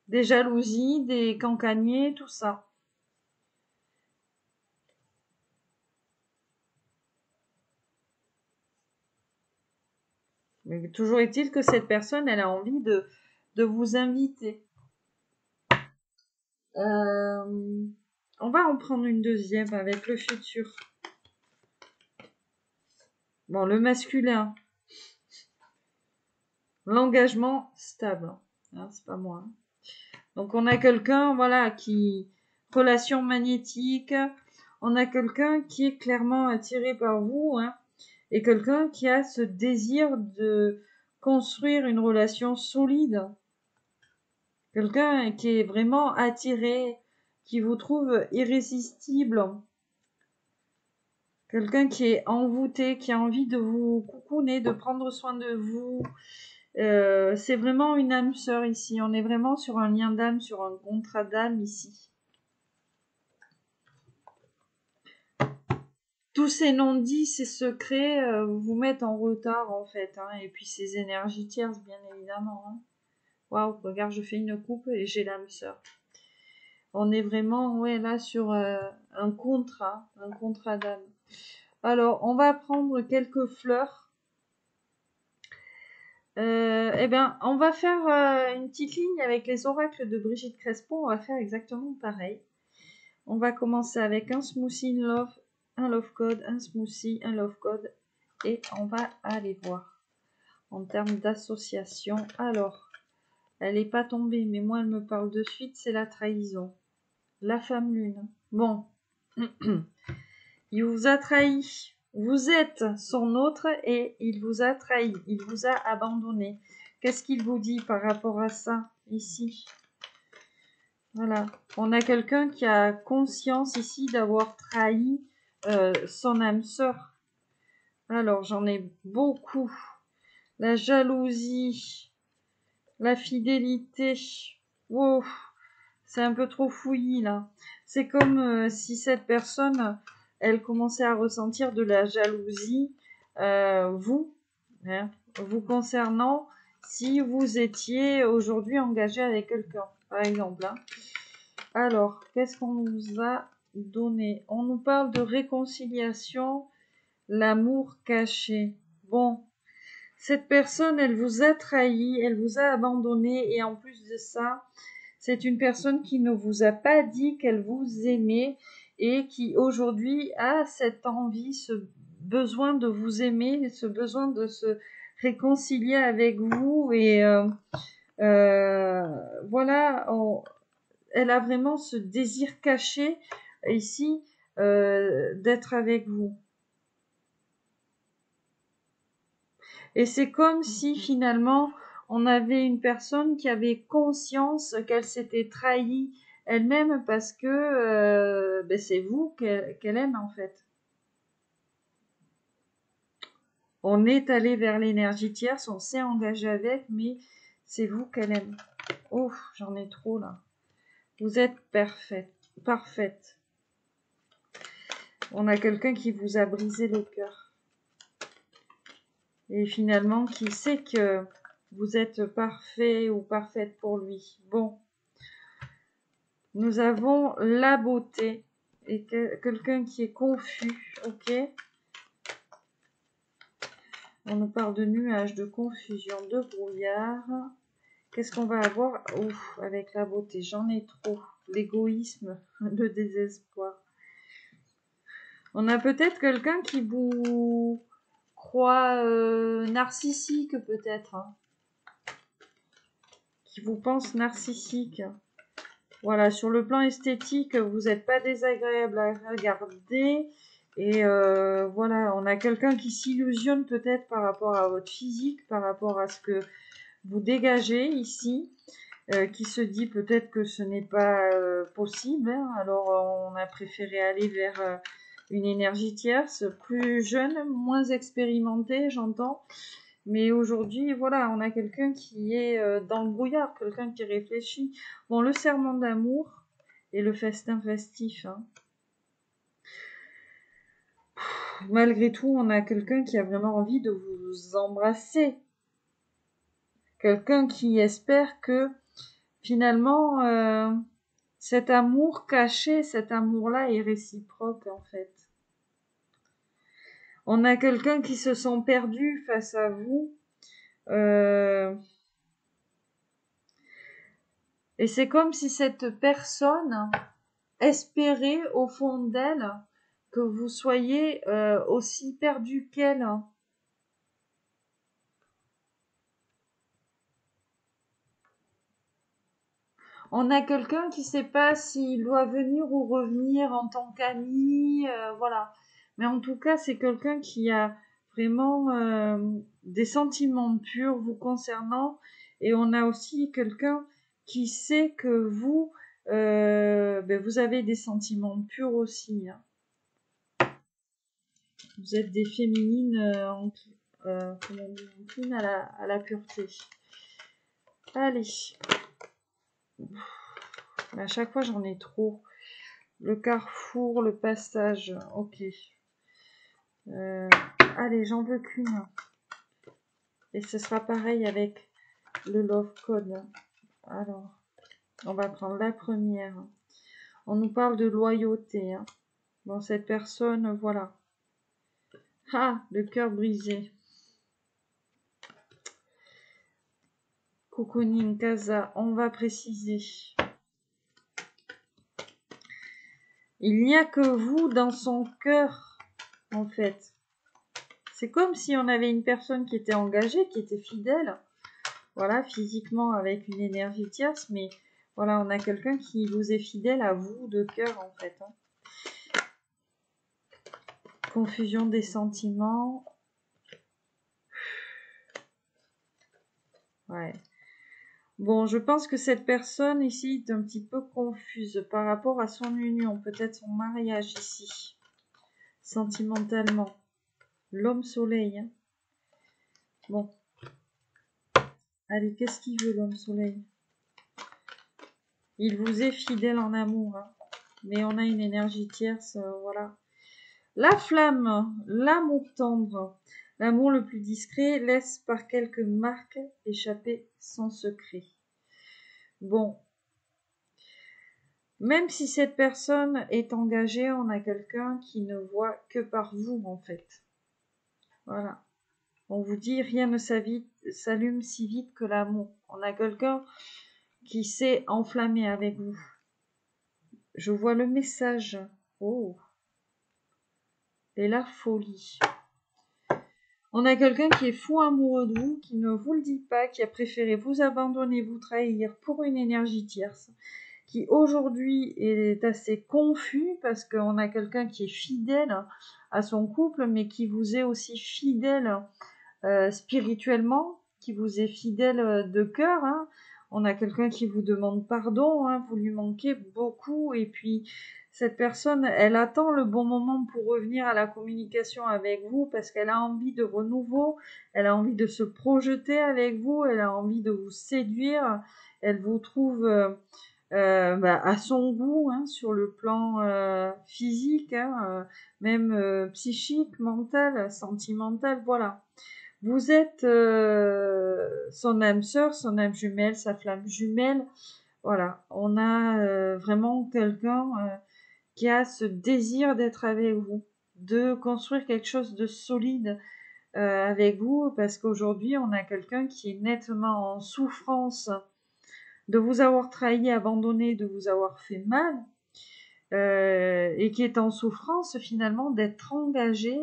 des jalousies, des cancaniers, tout ça. Mais toujours est-il que cette personne, elle a envie de vous inviter. On va en prendre une deuxième avec le futur. Bon, le masculin. L'engagement stable. Hein, c'est pas moi. Donc on a quelqu'un, voilà, qui... Relation magnétique. On a quelqu'un qui est clairement attiré par vous, hein, et quelqu'un qui a ce désir de construire une relation solide. Quelqu'un qui est vraiment attiré, qui vous trouve irrésistible. Quelqu'un qui est envoûté, qui a envie de vous coucouner, de prendre soin de vous. C'est vraiment une âme sœur ici. On est vraiment sur un lien d'âme, sur un contrat d'âme ici. Tous ces non-dits, ces secrets vous mettent en retard en fait. Hein, et puis ces énergies tierces, bien évidemment. Hein. Waouh, regarde, je fais une coupe et j'ai l'âme sœur. On est vraiment ouais, là sur un contrat d'âme. Alors, on va prendre quelques fleurs. Eh bien, on va faire une petite ligne avec les oracles de Brigitte Crespo. On va faire exactement pareil. On va commencer avec un smoothie love, un love code, un smoothie, un love code. Et on va aller voir en termes d'association. Alors, elle n'est pas tombée, mais moi, elle me parle de suite, c'est la trahison. La femme lune. Bon. Il vous a trahi. Vous êtes son autre et il vous a trahi. Il vous a abandonné. Qu'est-ce qu'il vous dit par rapport à ça, ici? Voilà. On a quelqu'un qui a conscience ici d'avoir trahi son âme sœur. Alors, j'en ai beaucoup. La jalousie, la fidélité. Wow, c'est un peu trop fouillis, là. C'est comme si cette personne, elle commençait à ressentir de la jalousie, vous concernant, si vous étiez aujourd'hui engagé avec quelqu'un, par exemple. Hein. Alors, qu'est-ce qu'on nous a donné? On nous parle de réconciliation, l'amour caché. Bon, cette personne, elle vous a trahi, elle vous a abandonné, et en plus de ça, c'est une personne qui ne vous a pas dit qu'elle vous aimait et qui aujourd'hui a cette envie, ce besoin de vous aimer, ce besoin de se réconcilier avec vous. Et voilà, elle a vraiment ce désir caché ici d'être avec vous. Et c'est comme si finalement on avait une personne qui avait conscience qu'elle s'était trahie elle-même parce que c'est vous qu'elle aime en fait. On est allé vers l'énergie tierce, on s'est engagé avec, mais c'est vous qu'elle aime. Ouf, j'en ai trop là. Vous êtes parfaite. On a quelqu'un qui vous a brisé le cœur. Et finalement, qui sait que vous êtes parfait ou parfaite pour lui. Bon. Nous avons la beauté et quelqu'un qui est confus, ok. On nous parle de nuages, de confusion, de brouillard. Qu'est-ce qu'on va avoir? Ouf, avec la beauté, j'en ai trop. L'égoïsme, le désespoir. On a peut-être quelqu'un qui vous croit narcissique, peut-être. Hein, qui vous pense narcissique. Voilà, sur le plan esthétique, vous n'êtes pas désagréable à regarder. Et voilà, on a quelqu'un qui s'illusionne peut-être par rapport à votre physique, par rapport à ce que vous dégagez ici, qui se dit peut-être que ce n'est pas possible. Hein, alors on a préféré aller vers une énergie tierce, plus jeune, moins expérimentée, j'entends. Mais aujourd'hui, voilà, on a quelqu'un qui est dans le brouillard, quelqu'un qui réfléchit. Bon, le serment d'amour et le festin festif. Hein. Malgré tout, on a quelqu'un qui a vraiment envie de vous embrasser. Quelqu'un qui espère que finalement, cet amour caché, cet amour-là est réciproque en fait. On a quelqu'un qui se sent perdu face à vous. Et c'est comme si cette personne espérait au fond d'elle que vous soyez aussi perdu qu'elle. On a quelqu'un qui ne sait pas s'il doit venir ou revenir en tant qu'ami, voilà. Mais en tout cas, c'est quelqu'un qui a vraiment des sentiments purs vous concernant. Et on a aussi quelqu'un qui sait que vous, vous avez des sentiments purs aussi. Hein. Vous êtes des féminines enclines à la pureté. Allez. À chaque fois, j'en ai trop. Le carrefour, le passage. Ok. Allez, j'en veux qu'une. Et ce sera pareil avec le love code. Alors, on va prendre la première. On nous parle de loyauté. Hein. Bon, cette personne, voilà. Ah, le cœur brisé. Cocooning, casa, on va préciser. Il n'y a que vous dans son cœur, en fait. C'est comme si on avait une personne qui était engagée, qui était fidèle. Voilà, physiquement avec une énergie tierce, mais voilà, on a quelqu'un qui vous est fidèle à vous de cœur, en fait. Hein. Confusion des sentiments. Ouais. Bon, je pense que cette personne ici est un petit peu confuse par rapport à son union, peut-être son mariage ici, sentimentalement. L'homme soleil. Hein. Bon. Allez, qu'est-ce qu'il veut l'homme soleil? Il vous est fidèle en amour, hein. Mais on a une énergie tierce, voilà. La flamme, l'amour tendre, l'amour le plus discret laisse par quelques marques échapper son secret. Bon, même si cette personne est engagée, on a quelqu'un qui ne voit que par vous en fait. Voilà. On vous dit rien ne s'allume si vite que l'amour. On a quelqu'un qui s'est enflammé avec vous. Je vois le message. Oh. Et la folie. On a quelqu'un qui est fou amoureux de vous, qui ne vous le dit pas, qui a préféré vous abandonner, vous trahir pour une énergie tierce, qui aujourd'hui est assez confus parce qu'on a quelqu'un qui est fidèle à son couple, mais qui vous est aussi fidèle spirituellement, qui vous est fidèle de cœur. Hein. On a quelqu'un qui vous demande pardon, hein, vous lui manquez beaucoup, et puis cette personne, elle attend le bon moment pour revenir à la communication avec vous parce qu'elle a envie de renouveau, elle a envie de se projeter avec vous, elle a envie de vous séduire, elle vous trouve à son goût hein, sur le plan physique, hein, même psychique, mental, sentimental, voilà. Vous êtes son âme sœur, son âme jumelle, sa flamme jumelle. Voilà, on a vraiment quelqu'un qui a ce désir d'être avec vous, de construire quelque chose de solide avec vous, parce qu'aujourd'hui, on a quelqu'un qui est nettement en souffrance de vous avoir trahi, abandonné, de vous avoir fait mal, et qui est en souffrance finalement d'être engagé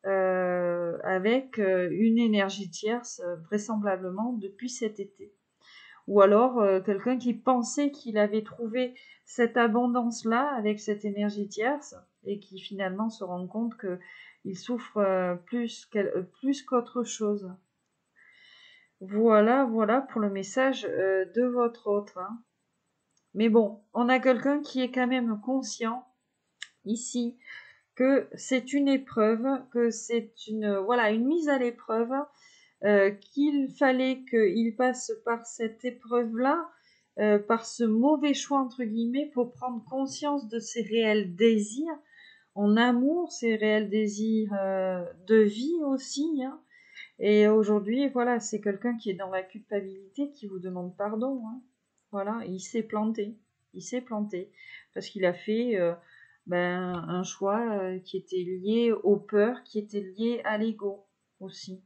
avec une énergie tierce, vraisemblablement depuis cet été. Ou alors quelqu'un qui pensait qu'il avait trouvé cette abondance-là avec cette énergie tierce et qui finalement se rend compte qu'il souffre plus qu'autre chose. Voilà, voilà pour le message de votre autre. Hein. Mais bon, on a quelqu'un qui est quand même conscient ici que c'est une épreuve, que c'est une mise à l'épreuve, qu'il fallait qu'il passe par cette épreuve-là, par ce mauvais choix entre guillemets, pour prendre conscience de ses réels désirs en amour, ses réels désirs de vie aussi. Hein. Et aujourd'hui, voilà, c'est quelqu'un qui est dans la culpabilité, qui vous demande pardon. Hein. Voilà, il s'est planté. Il s'est planté. Parce qu'il a fait un choix qui était lié aux peurs, qui était lié à l'ego aussi.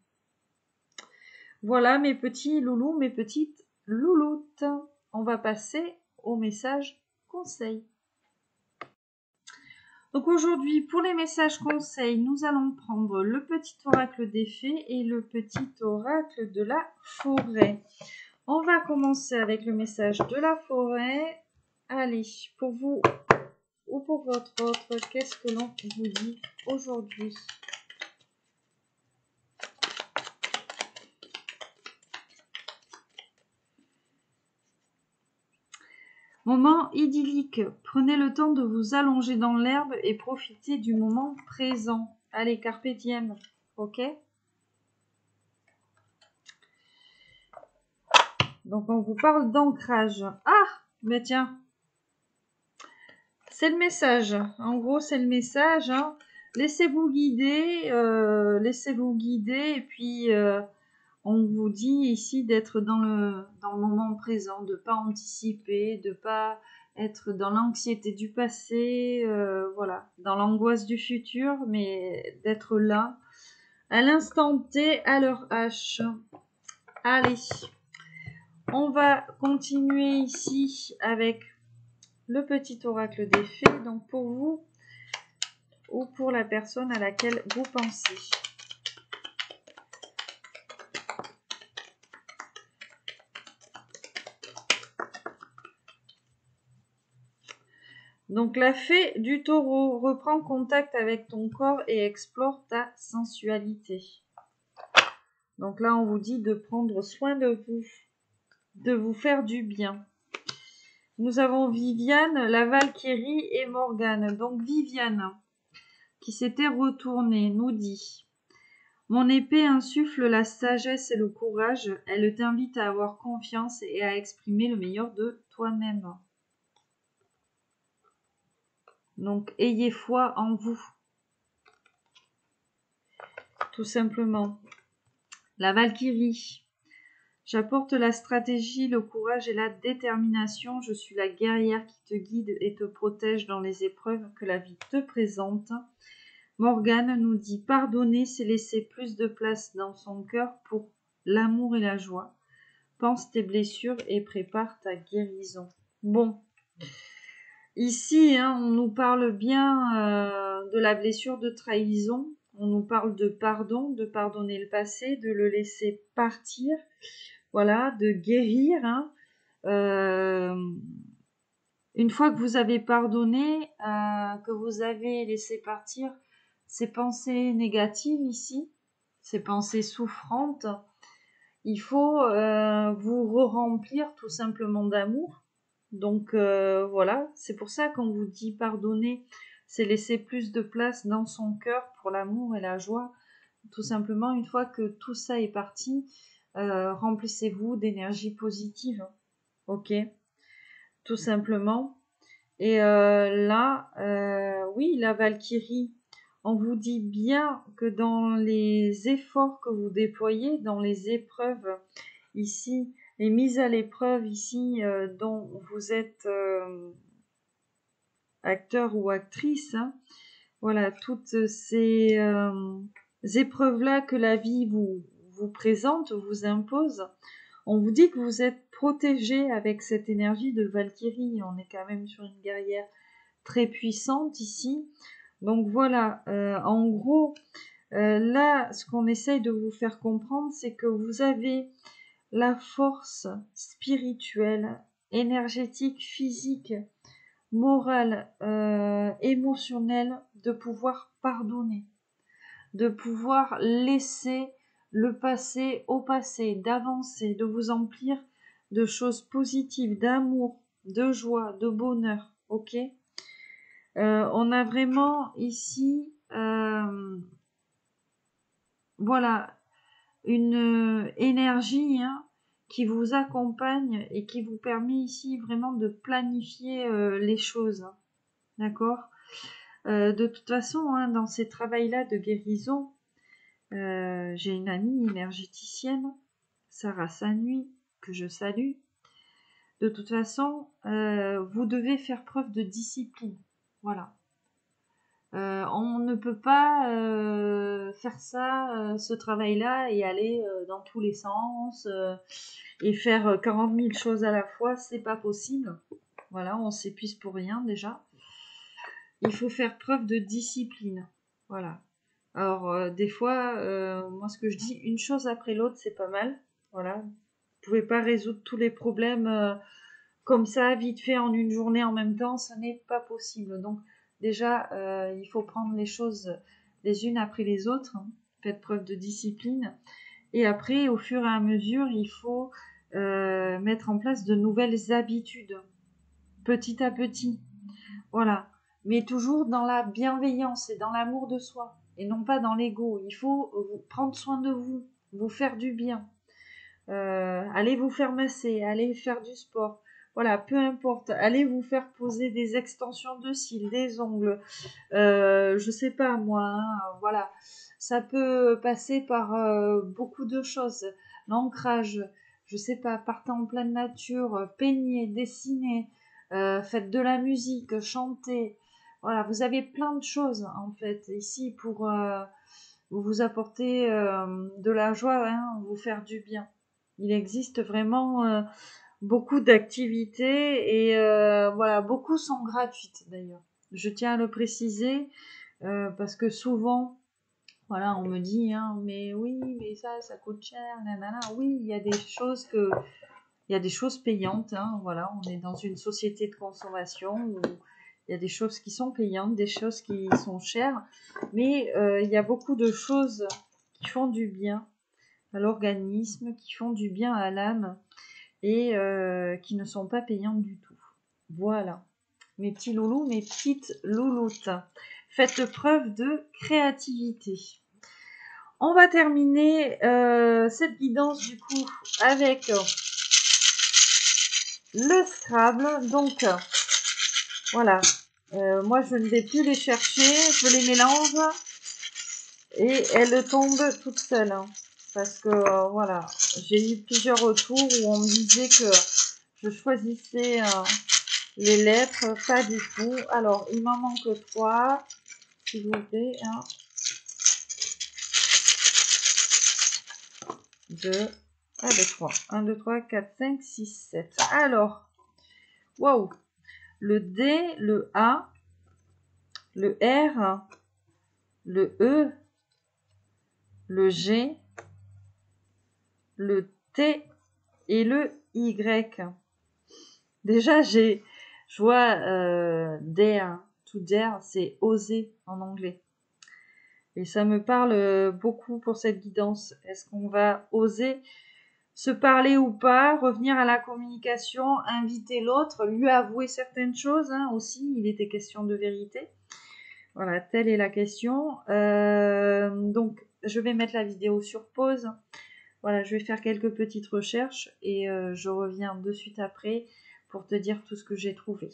Voilà mes petits loulous, mes petites louloutes. On va passer au message conseil. Donc aujourd'hui, pour les messages conseils, nous allons prendre le petit oracle des fées et le petit oracle de la forêt. On va commencer avec le message de la forêt. Allez, pour vous ou pour votre autre, qu'est-ce que l'on vous dit aujourd'hui ? Moment idyllique. Prenez le temps de vous allonger dans l'herbe et profitez du moment présent. Allez, carpe diem, ok ? Donc on vous parle d'ancrage. Ah, mais tiens, c'est le message. En gros, c'est le message. Hein. Laissez-vous guider, et puis on vous dit ici d'être dans le moment présent, de pas anticiper, de pas être dans l'anxiété du passé, voilà, dans l'angoisse du futur, mais d'être là, à l'instant T, à l'heure H. Allez, on va continuer ici avec le petit oracle des fées, donc pour vous ou pour la personne à laquelle vous pensez. Donc la fée du taureau, reprend contact avec ton corps et explore ta sensualité. Donc là on vous dit de prendre soin de vous faire du bien. Nous avons Viviane, la Valkyrie et Morgane. Donc Viviane, qui s'était retournée, nous dit: mon épée insuffle la sagesse et le courage, elle t'invite à avoir confiance et à exprimer le meilleur de toi-même. Donc, ayez foi en vous. Tout simplement. La Valkyrie. J'apporte la stratégie, le courage et la détermination. Je suis la guerrière qui te guide et te protège dans les épreuves que la vie te présente. Morgane nous dit: pardonner, c'est laisser plus de place dans son cœur pour l'amour et la joie. Pense tes blessures et prépare ta guérison. Bon. Ici, hein, on nous parle bien de la blessure de trahison. On nous parle de pardon, de pardonner le passé, de le laisser partir. Voilà, de guérir. Hein. Une fois que vous avez pardonné, que vous avez laissé partir ces pensées négatives ici, ces pensées souffrantes, il faut vous re-remplir tout simplement d'amour. Donc voilà, c'est pour ça qu'on vous dit pardonner, c'est laisser plus de place dans son cœur pour l'amour et la joie. Tout simplement, une fois que tout ça est parti, remplissez-vous d'énergie positive. Ok, tout simplement. Et là, oui, la Valkyrie, on vous dit bien que dans les efforts que vous déployez, dans les épreuves ici les mises à l'épreuve ici dont vous êtes acteur ou actrice, hein. Voilà, toutes ces épreuves-là que la vie vous présente, vous impose. On vous dit que vous êtes protégé avec cette énergie de Valkyrie. On est quand même sur une guerrière très puissante ici. Donc voilà, en gros, là, ce qu'on essaye de vous faire comprendre, c'est que vous avez la force spirituelle, énergétique, physique, morale, émotionnelle de pouvoir pardonner, de pouvoir laisser le passé au passé, d'avancer, de vous emplir de choses positives, d'amour, de joie, de bonheur, ok? On a vraiment ici, voilà, une énergie hein, qui vous accompagne et qui vous permet ici vraiment de planifier les choses, hein, d'accord? De toute façon, hein, dans ces travails-là de guérison, j'ai une amie énergéticienne, Sarah Sanui, que je salue. De toute façon, vous devez faire preuve de discipline. Voilà. On ne peut pas faire ça, ce travail-là, et aller dans tous les sens et faire 40 000 choses à la fois. C'est pas possible. Voilà, on s'épuise pour rien déjà. Il faut faire preuve de discipline. Voilà. Alors, des fois, moi, ce que je dis, une chose après l'autre, c'est pas mal. Voilà. Vous pouvez pas résoudre tous les problèmes comme ça, vite fait, en une journée en même temps. Ce n'est pas possible. Donc, déjà, il faut prendre les choses les unes après les autres. Hein. Faites preuve de discipline. Et après, au fur et à mesure, il faut mettre en place de nouvelles habitudes. Petit à petit. Voilà. Mais toujours dans la bienveillance et dans l'amour de soi, et non pas dans l'ego. Il faut prendre soin de vous, vous faire du bien. Allez vous faire masser, allez faire du sport. Voilà, peu importe. Allez vous faire poser des extensions de cils, des ongles. Je sais pas moi. Hein, voilà. Ça peut passer par beaucoup de choses. L'ancrage, je sais pas, partez en pleine nature, peignez, dessinez, faites de la musique, chantez. Voilà, vous avez plein de choses en fait ici pour vous apporter de la joie, hein, vous faire du bien. Il existe vraiment beaucoup d'activités et voilà, beaucoup sont gratuites d'ailleurs. Je tiens à le préciser parce que souvent, voilà, on me dit, hein, mais oui, mais ça coûte cher, nanana. Oui, il y a des choses payantes, hein, voilà, on est dans une société de consommation où il y a des choses qui sont payantes, des choses qui sont chères, mais il y a beaucoup de choses qui font du bien à l'organisme, qui font du bien à l'âme et qui ne sont pas payantes du tout. Voilà, mes petits loulous, mes petites louloutes. Faites preuve de créativité. On va terminer cette guidance du coup avec le Scrabble. Donc voilà, moi je ne vais plus les chercher, je les mélange et elles tombent toutes seules. Hein, parce que voilà, j'ai eu plusieurs retours où on me disait que je choisissais les lettres, pas du tout. Alors il m'en manque 3, s'il vous plaît. 2, 3. 1, 2, 3, 4, 5, 6, 7. Alors, waouh! Le D, le A, le R, le E, le G, le T et le Y. Déjà, je vois dare, to dare, c'est oser en anglais. Et ça me parle beaucoup pour cette guidance. Est-ce qu'on va oser se parler ou pas, revenir à la communication, inviter l'autre, lui avouer certaines choses hein, aussi, il était question de vérité. Voilà, telle est la question. Donc, je vais mettre la vidéo sur pause. Voilà, je vais faire quelques petites recherches et je reviens de suite après pour te dire tout ce que j'ai trouvé.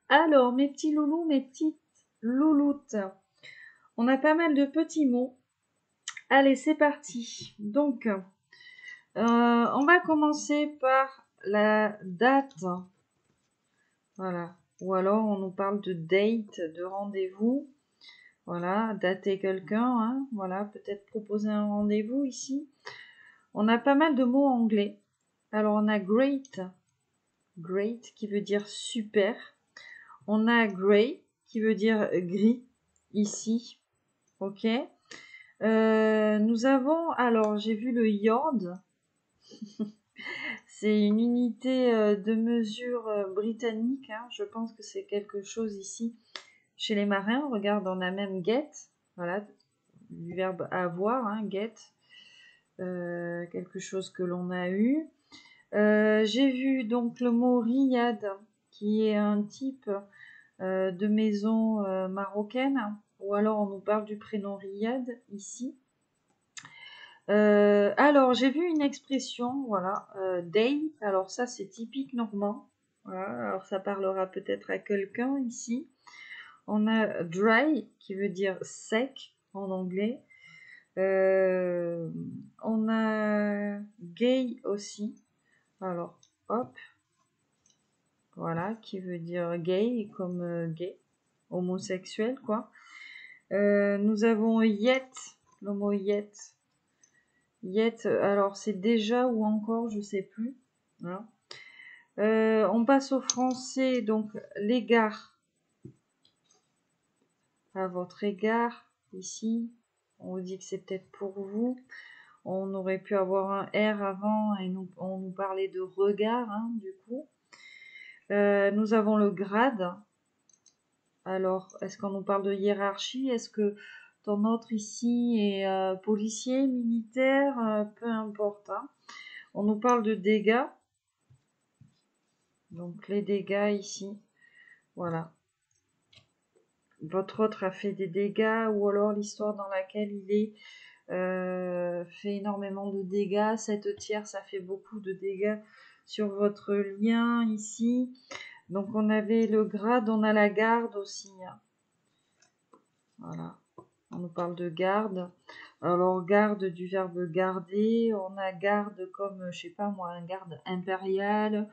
Alors, mes petits loulous, mes petites louloutes, on a pas mal de petits mots. Allez, c'est parti. Donc, On va commencer par la date. Voilà. Ou alors on nous parle de date, de rendez-vous. Voilà, dater quelqu'un, hein. Voilà, peut-être proposer un rendez-vous ici. On a pas mal de mots anglais. Alors on a great, great qui veut dire super. On a grey qui veut dire gris ici. Ok. Nous avons, alors j'ai vu le yard. C'est une unité de mesure britannique, hein. Je pense que c'est quelque chose ici chez les marins. Regarde, on a même get, voilà, du verbe avoir, hein, get, quelque chose que l'on a eu. J'ai vu donc le mot riad, qui est un type de maison marocaine, ou alors on nous parle du prénom Riyad ici. Alors, j'ai vu une expression, voilà, day. Alors ça, c'est typique normand. Voilà, alors ça parlera peut-être à quelqu'un ici. On a dry, qui veut dire sec en anglais. On a gay aussi. Alors, hop, voilà, qui veut dire gay, comme gay, homosexuel, quoi. Nous avons yet, le mot yet. Yet, alors c'est déjà ou encore, je sais plus. Voilà. On passe au français, donc l'égard. À votre égard, ici, on vous dit que c'est peut-être pour vous. On aurait pu avoir un R avant et on nous parlait de regard, hein, du coup. Nous avons le grade. Alors, est-ce qu'on nous parle de hiérarchie? Est-ce que ton autre ici est policier, militaire? Peu importe, hein. On nous parle de dégâts. Donc les dégâts ici, voilà. Votre autre a fait des dégâts ou alors l'histoire dans laquelle il est fait énormément de dégâts. Cette tierce a fait beaucoup de dégâts sur votre lien ici. Donc on avait le grade, on a la garde aussi, hein. Voilà, on nous parle de garde. Alors garde du verbe garder, on a garde comme, je sais pas moi, un garde impérial,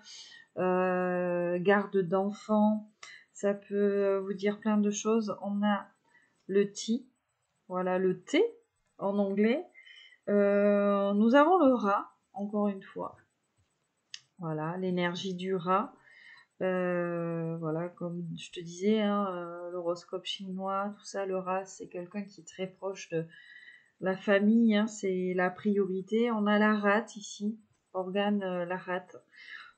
garde d'enfant, ça peut vous dire plein de choses. On a le T, voilà le T en anglais. Nous avons le rat, encore une fois. Voilà, l'énergie du rat. Voilà, comme je te disais, hein, l'horoscope chinois, tout ça, le rat, c'est quelqu'un qui est très proche de la famille, hein, c'est la priorité. On a la rate ici, organe la rate.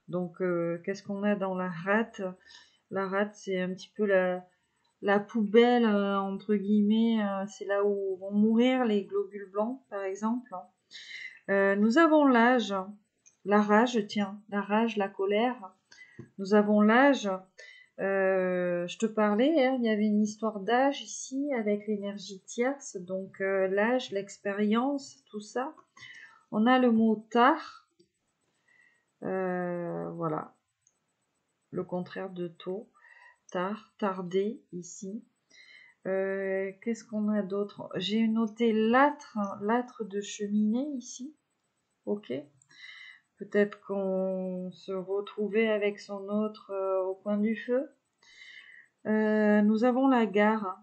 Donc, qu'est-ce qu'on a dans la rate? La rate, c'est un petit peu la poubelle, entre guillemets. C'est là où vont mourir les globules blancs, par exemple. Nous avons l'âge, la rage, tiens, la rage, la colère. Nous avons l'âge. Je te parlais, hein, il y avait une histoire d'âge ici avec l'énergie tierce, donc l'âge, l'expérience, tout ça. On a le mot tard, voilà, le contraire de tôt, tard, tarder ici. Qu'est-ce qu'on a d'autre? J'ai noté l'âtre, hein, l'âtre de cheminée ici, ok. Peut-être qu'on se retrouvait avec son autre au coin du feu. Nous avons la gare.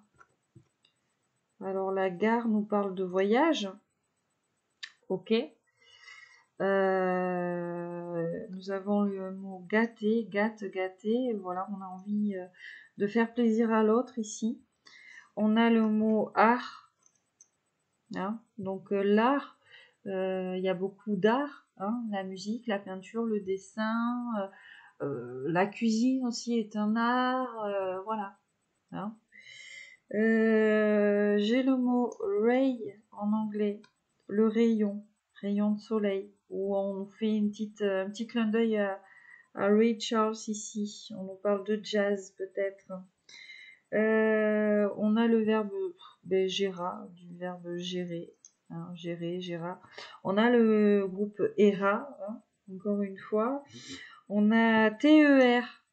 Alors la gare nous parle de voyage. Ok. Nous avons le mot gâter, gâte, gâter. Voilà, on a envie de faire plaisir à l'autre ici. On a le mot art. Hein, donc l'art, il y a beaucoup d'art. Hein, la musique, la peinture, le dessin, la cuisine aussi est un art. Voilà. Hein. J'ai le mot ray en anglais, le rayon, rayon de soleil, où on fait un petit clin d'œil à Ray Charles ici. On nous parle de jazz peut-être. On a le verbe géra, du verbe gérer, hein, gérer, géra. On a le groupe ERA, hein, encore une fois. On a TER.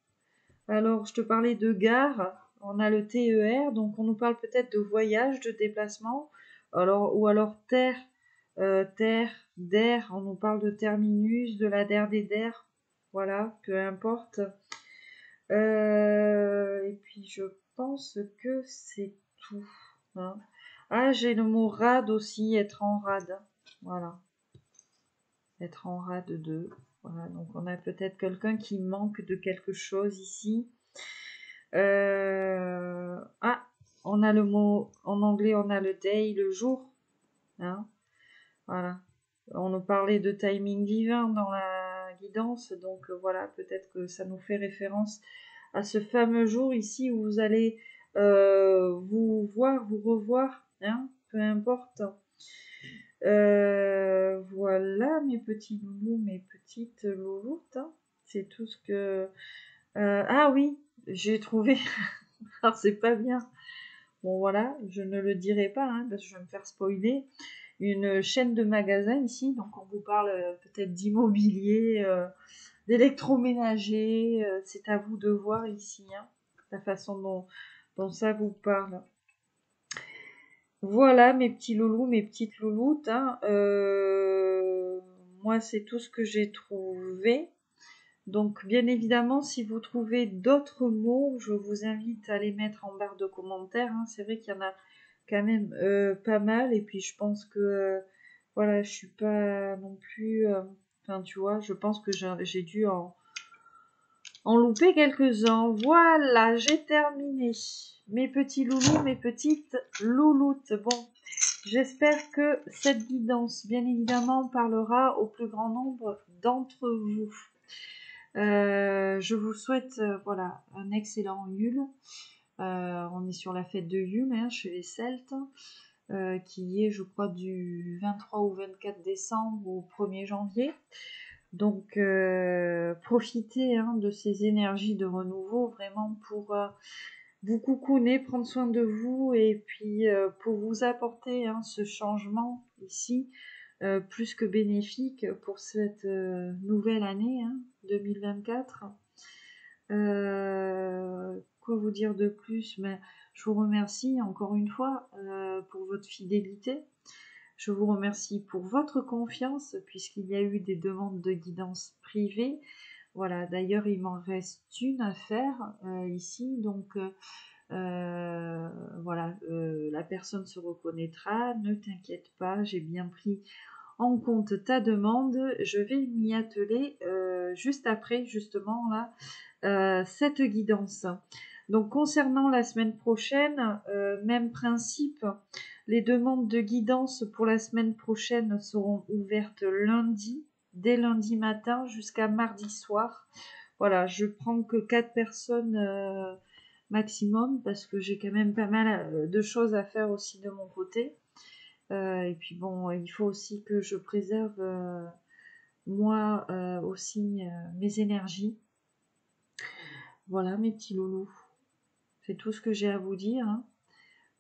Alors, je te parlais de gare. On a le TER, donc on nous parle peut-être de voyage, de déplacement, alors ou alors terre, terre, d'air, on nous parle de terminus, de la der des der, voilà, peu importe. Et puis je pense que c'est tout. Hein. Ah, j'ai le mot rade aussi, être en rade. Voilà. Être en rade 2. Voilà, donc on a peut-être quelqu'un qui manque de quelque chose ici. Ah, on a le mot, en anglais on a le day, le jour. Hein. Voilà. On nous parlait de timing divin dans la guidance, donc voilà, peut-être que ça nous fait référence à ce fameux jour ici où vous allez vous voir, vous revoir, hein, peu importe. Voilà mes petits loulous, mes petites louloutes, hein. C'est tout ce que... ah oui, j'ai trouvé... Alors c'est pas bien. Bon voilà, je ne le dirai pas, hein, parce que je vais me faire spoiler. Une chaîne de magasins ici, donc on vous parle peut-être d'immobilier, d'électroménager, c'est à vous de voir ici, hein, la façon dont ça vous parle. Voilà mes petits loulous, mes petites louloutes, hein, moi c'est tout ce que j'ai trouvé. Donc bien évidemment, si vous trouvez d'autres mots, je vous invite à les mettre en barre de commentaires, hein. C'est vrai qu'il y en a quand même pas mal, et puis je pense que voilà, je suis pas non plus, enfin tu vois, je pense que j'ai dû en louper quelques-uns. Voilà, j'ai terminé mes petits loulous, mes petites louloutes. Bon, j'espère que cette guidance, bien évidemment, parlera au plus grand nombre d'entre vous. Je vous souhaite voilà, un excellent Yule. On est sur la fête de Yule, hein, chez les Celtes, qui est, je crois, du 23 au 24 décembre au 1er janvier. Donc, profitez, hein, de ces énergies de renouveau, vraiment pour vous coucouner, prendre soin de vous, et puis pour vous apporter, hein, ce changement ici, plus que bénéfique pour cette nouvelle année, hein, 2024. Quoi vous dire de plus? Mais je vous remercie encore une fois pour votre fidélité. Je vous remercie pour votre confiance, puisqu'il y a eu des demandes de guidance privée. Voilà, d'ailleurs, il m'en reste une à faire ici, donc voilà, la personne se reconnaîtra, ne t'inquiète pas, j'ai bien pris en compte ta demande, je vais m'y atteler juste après, justement, là, cette guidance. Donc, concernant la semaine prochaine, même principe, les demandes de guidance pour la semaine prochaine seront ouvertes lundi, dès lundi matin jusqu'à mardi soir. Voilà, je prends que 4 personnes maximum, parce que j'ai quand même pas mal de choses à faire aussi de mon côté. Et puis bon, il faut aussi que je préserve moi aussi mes énergies. Voilà mes petits loulous. C'est tout ce que j'ai à vous dire, hein.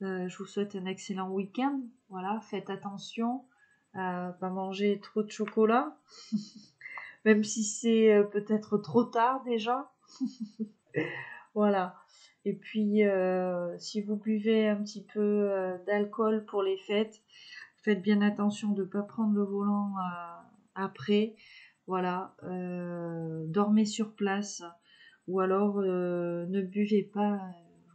Je vous souhaite un excellent week-end. Voilà, faites attention à pas manger trop de chocolat, même si c'est peut-être trop tard déjà. Voilà. Et puis, si vous buvez un petit peu d'alcool pour les fêtes, faites bien attention de ne pas prendre le volant après. Voilà. Dormez sur place. Ou alors, ne buvez pas.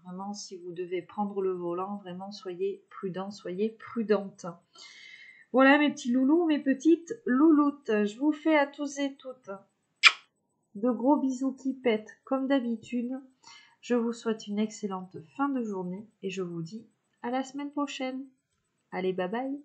Vraiment, si vous devez prendre le volant, vraiment, soyez prudents, soyez prudentes. Voilà mes petits loulous, mes petites louloutes. Je vous fais à tous et toutes de gros bisous qui pètent, comme d'habitude. Je vous souhaite une excellente fin de journée et je vous dis à la semaine prochaine. Allez, bye bye.